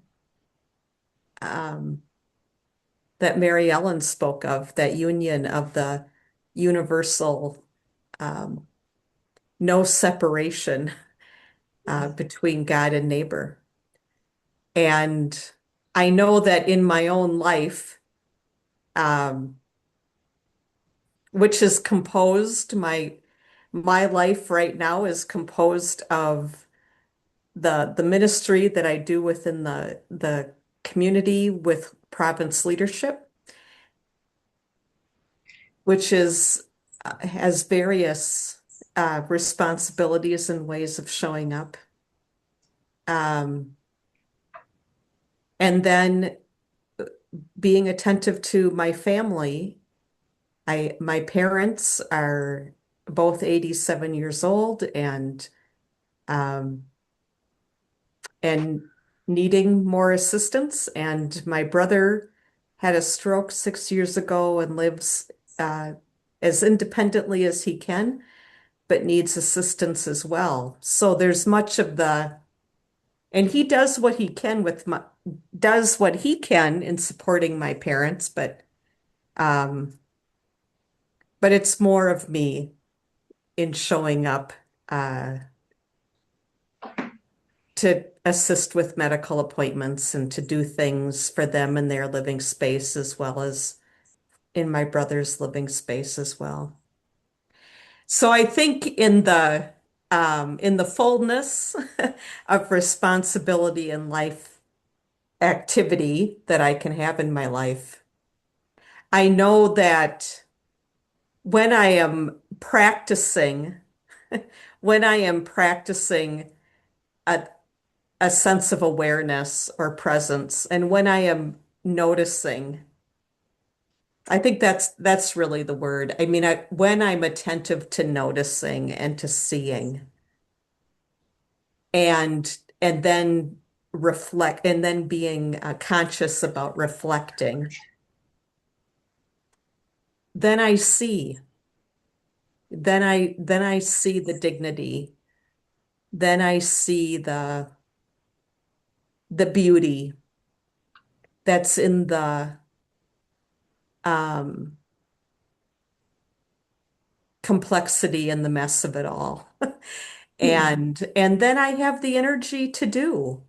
that Mary Ellen spoke of, that union of the universal, um, no separation between God and neighbor. And I know that in my own life, um, which is composed, my life right now is composed of the ministry that I do within the community with province leadership, which is has various responsibilities and ways of showing up. And then being attentive to my family. My parents are both 87 years old um, and needing more assistance. And my brother had a stroke 6 years ago and lives as independently as he can, but needs assistance as well. So there's much of and he does what he can does what he can in supporting my parents, um, but it's more of me in showing up uh, to assist with medical appointments and to do things for them in their living space as well as in my brother's living space as well. So I think in the fullness of responsibility and life activity that I can have in my life, I know that when I am practicing, when I am practicing a, a sense of awareness or presence, and when I am noticing, I think that's really the word. I mean, when I'm attentive to noticing and to seeing, and then reflect, and then being conscious about reflecting, then I see. Then I see the dignity. Then I see the beauty that's in the um, complexity and the mess of it all. And then I have the energy to do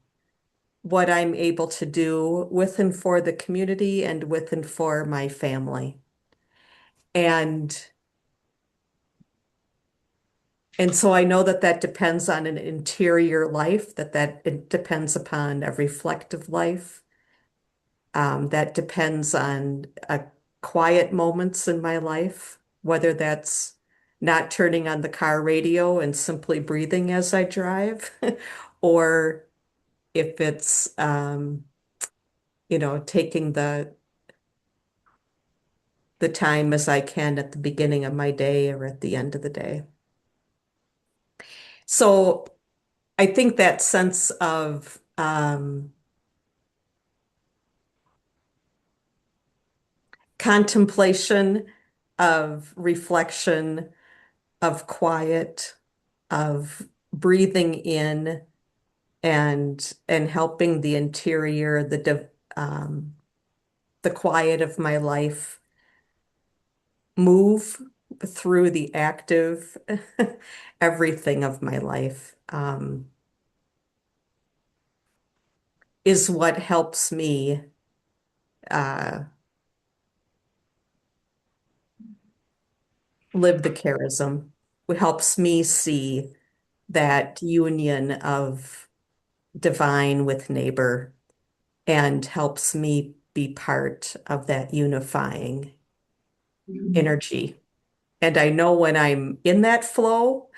what I'm able to do with and for the community and with and for my family. And and so I know that that depends on an interior life, that it depends upon a reflective life. That depends on quiet moments in my life, whether that's not turning on the car radio and simply breathing as I drive, or if it's taking the time as I can at the beginning of my day or at the end of the day. So I think that sense of contemplation, of reflection, of quiet, of breathing in and helping the interior, the quiet of my life move through the active everything of my life, is what helps me live the charism. It helps me see that union of divine with neighbor and helps me be part of that unifying energy. And I know when I'm in that flow,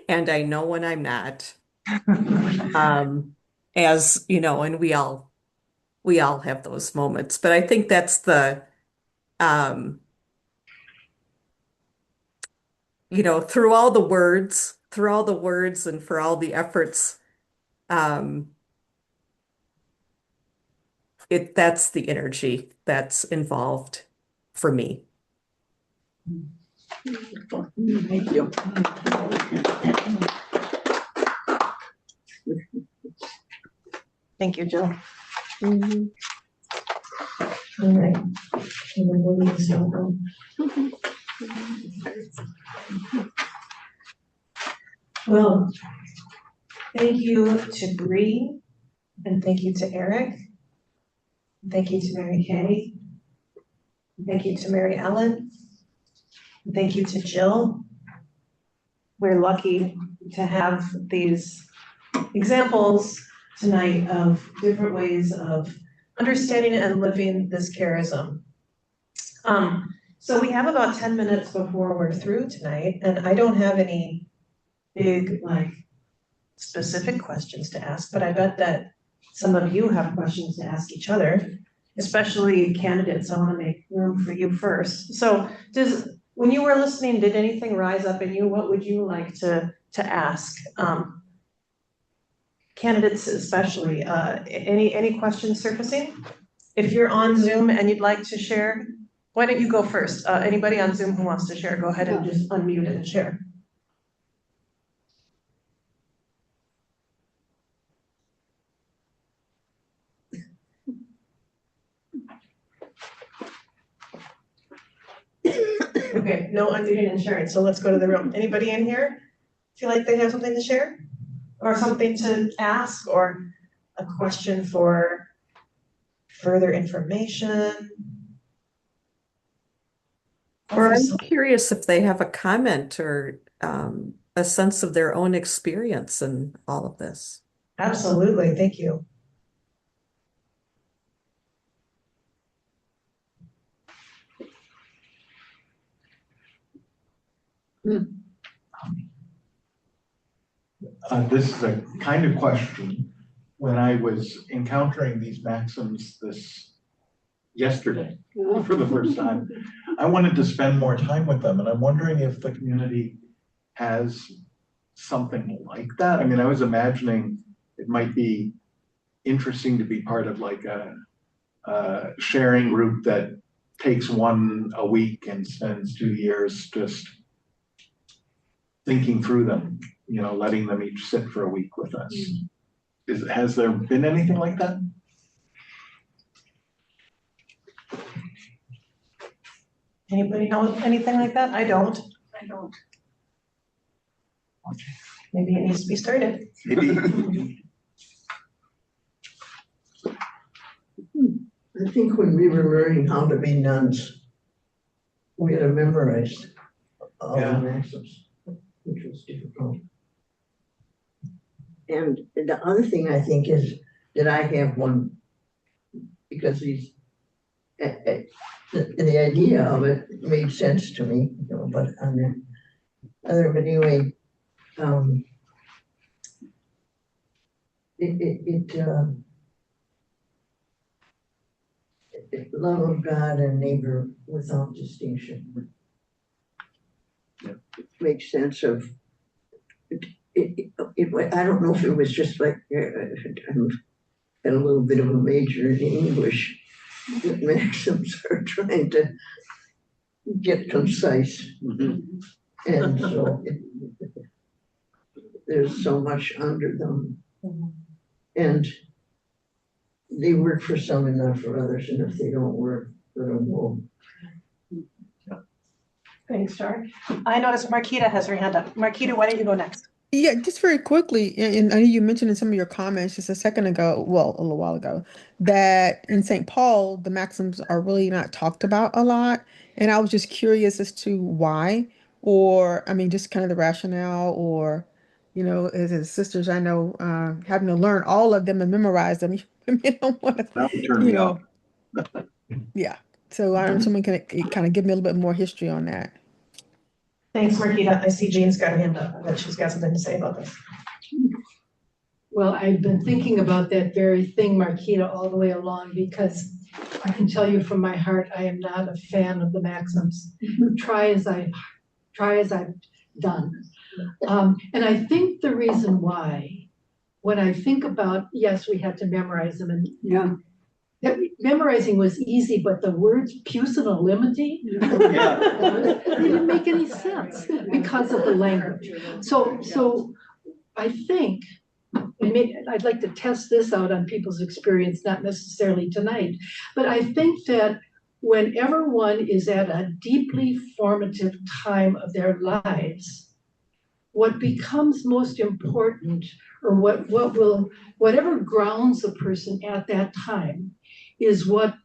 and I know when I'm not. As you know, and we all have those moments. But I think that's the through all the words and for all the efforts, um, that's the energy that's involved for me. Thank you. Thank you, Jill. Mhm. All right. And then we'll leave this open. Well, thank you to Bree, and thank you to Eric. Thank you to Mary Kay. Thank you to Mary Allen. Thank you to Jill. We're lucky to have these examples tonight of different ways of understanding and living this charism. So we have about 10 minutes before we're through tonight, and I don't have any big, specific questions to ask, but I bet that some of you have questions to ask each other, especially candidates. I want to make room for you first. So when you were listening, did anything rise up in you? What would you like to ask? Candidates especially, any questions surfacing? If you're on Zoom and you'd like to share, why don't you go first? Anybody on Zoom who wants to share, go ahead and just unmute and share. Okay, no unmuting and sharing, so let's go to the room. Anybody in here feel like they have something to share? Or something to ask, or a question for further information? Or I'm curious if they have a comment or a sense of their own experience in all of this. absolutely, thank you. This is a kind of question. When I was encountering these maxims yesterday for the first time, I wanted to spend more time with them, and I'm wondering if the community has something like that. I mean, I was imagining it might be interesting to be part of a sharing group that takes one a week and spends 2 years just thinking through them, letting them each sit for a week with us. Has there been anything like that? Anybody know anything like that? I don't. Maybe it needs to be started. Maybe. I think when we were learning how to be nuns, we had to memorize all the maxims, which was difficult. And the other thing I think is that I have one, because the idea of it made sense to me, but on the other, but anyway, love of God and neighbor without distinction. Yeah. It makes sense of I don't know if it was just like I'm at a little bit of a major in English. The maxims are trying to get concise, and so there's so much under them, and they work for some and not for others, and if they don't work, they don't go. Thanks, Char. I noticed Marquita has her hand up. Marquita, why don't you go next? Yeah, just very quickly, and I know you mentioned in some of your comments just a second ago, well, a little while ago, that in St. Paul, the maxims are really not talked about a lot. And I was just curious as to why, or I mean, just kind of the rationale, or, as sisters, I know having to learn all of them and memorize them, you don't want to, That would turn you me off. know, yeah. So I don't know if someone can kind of give me a little bit more history on that. Thanks, Marquita. I see Jean's got her hand up. I bet she's got something to say about this. Well, I've been thinking about that very thing, Marquita, all the way along, because I can tell you from my heart, I am not a fan of the maxims. Try as I've done. And I think the reason why, when I think about, yes, we had to memorize them, and Yeah. memorizing was easy, but the words pusillanimity didn't make any sense because of the language. So I think, I'd like to test this out on people's experience, not necessarily tonight, but I think that whenever one is at a deeply formative time of their lives, what becomes most important, or whatever grounds a person at that time, is what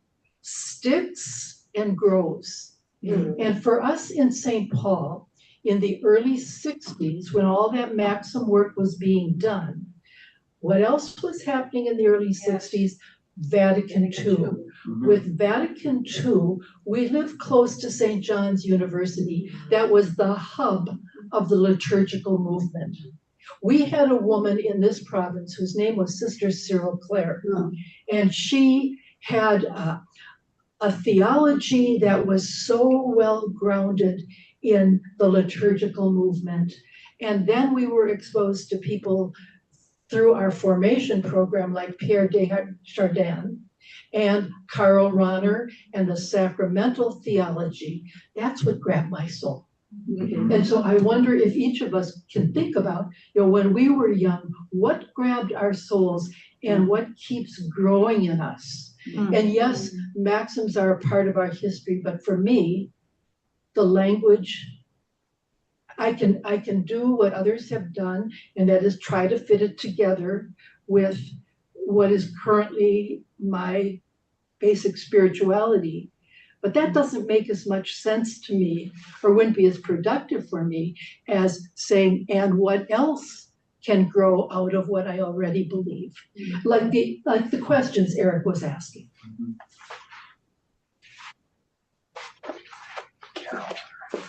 sticks and grows. And for us in St. Paul, in the early 60s, when all that maxim work was being done, what else was happening in the early 60s? Vatican II. With Vatican II, we lived close to St. John's University. That was the hub of the liturgical movement. We had a woman in this province whose name was Sister Cyril Clare, and she had a theology that was so well grounded in the liturgical movement. And then we were exposed to people through our formation program like Pierre Desjardins and Karl Rahner and the sacramental theology. That's what grabbed my soul. And so I wonder if each of us can think about, when we were young, what grabbed our souls and what keeps growing in us. And yes, maxims are a part of our history, but for me, the language, I can do what others have done, and that is try to fit it together with what is currently my basic spirituality. But that doesn't make as much sense to me, or wouldn't be as productive for me as saying, and what else can grow out of what I already believe? Like the questions Eric was asking.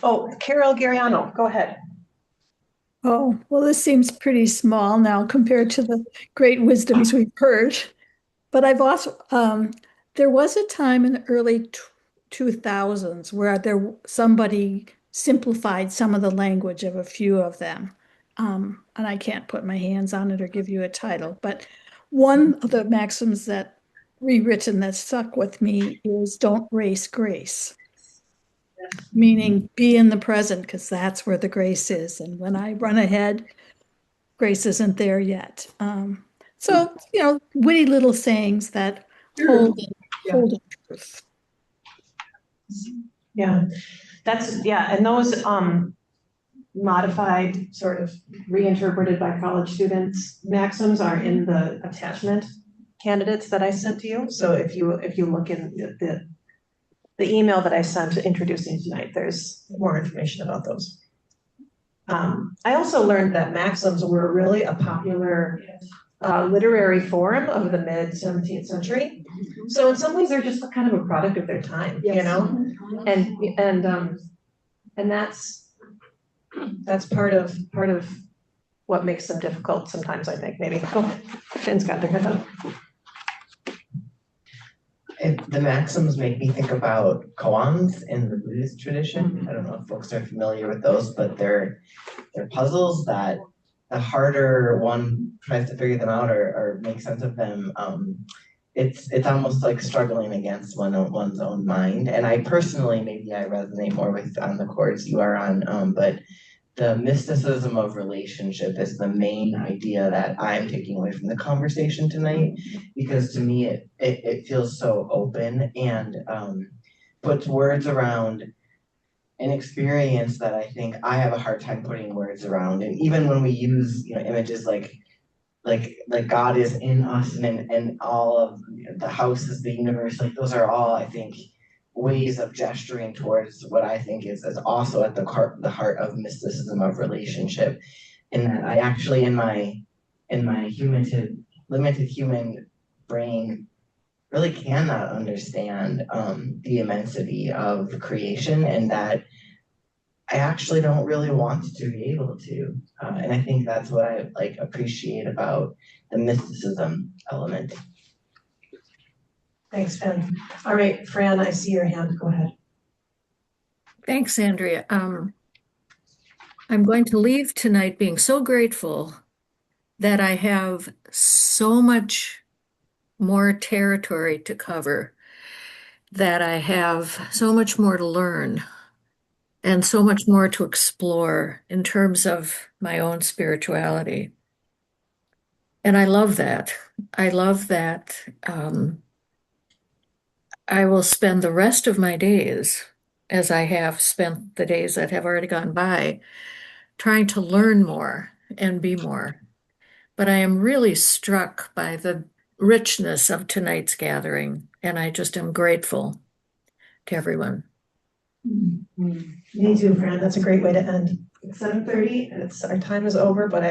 Oh, Carol Gariano, go ahead. Oh, well, this seems pretty small now compared to the great wisdoms we've heard. But I've also, there was a time in the early 2000s where somebody simplified some of the language of a few of them. And I can't put my hands on it or give you a title, but one of the maxims that rewritten that stuck with me is don't race grace. Meaning be in the present, because that's where the grace is. And when I run ahead, grace isn't there yet. So, witty little sayings that hold in truth. Yeah, and those modified, sort of reinterpreted by college students, maxims are in the attachment candidates that I sent to you. So if you look in the email that I sent introducing tonight, there's more information about those. I also learned that maxims were really a popular literary form of the mid-17th century. So in some ways, they're just kind of a product of their time, and that's part of what makes them difficult sometimes, I think, maybe. Oh, Finn's got their hand up. The maxims make me think about koans in the Buddhist tradition. I don't know if folks are familiar with those, but they're puzzles that the harder one tries to figure them out or make sense of them, it's almost like struggling against one's own mind. And I personally, maybe I resonate more with on the chords you are on, but the mysticism of relationship is the main idea that I'm taking away from the conversation tonight, because to me it feels so open and puts words around an experience that I think I have a hard time putting words around. And even when we use, images like God is in us and all of the houses, the universe, like those are all, I think, ways of gesturing towards what I think is also at the heart of mysticism of relationship. In that I actually in my limited human brain really cannot understand the immensity of creation, and that I actually don't really want to be able to. And I think that's what I appreciate about the mysticism element. Thanks, Finn. All right, Fran, I see your hand. Go ahead. Thanks, Andrea. I'm going to leave tonight being so grateful that I have so much more territory to cover, that I have so much more to learn and so much more to explore in terms of my own spirituality. And I love that. I love that I will spend the rest of my days, as I have spent the days that have already gone by, trying to learn more and be more. But I am really struck by the richness of tonight's gathering, and I just am grateful to everyone. Me too, Fran. That's a great way to end. It's 7:30. Our time is over, but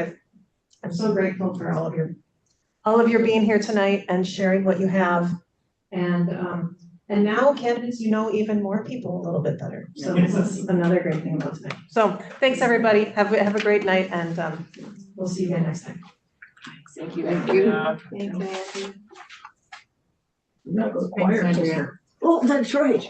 I'm so grateful for all of your being here tonight and sharing what you have. And now candidates, even more people a little bit better. So this is another great thing about tonight. So thanks, everybody. Have a great night, and we'll see you again next time. Thank you. Thank you. Thanks, Andrea. Thanks, Andrea. Oh, that's right.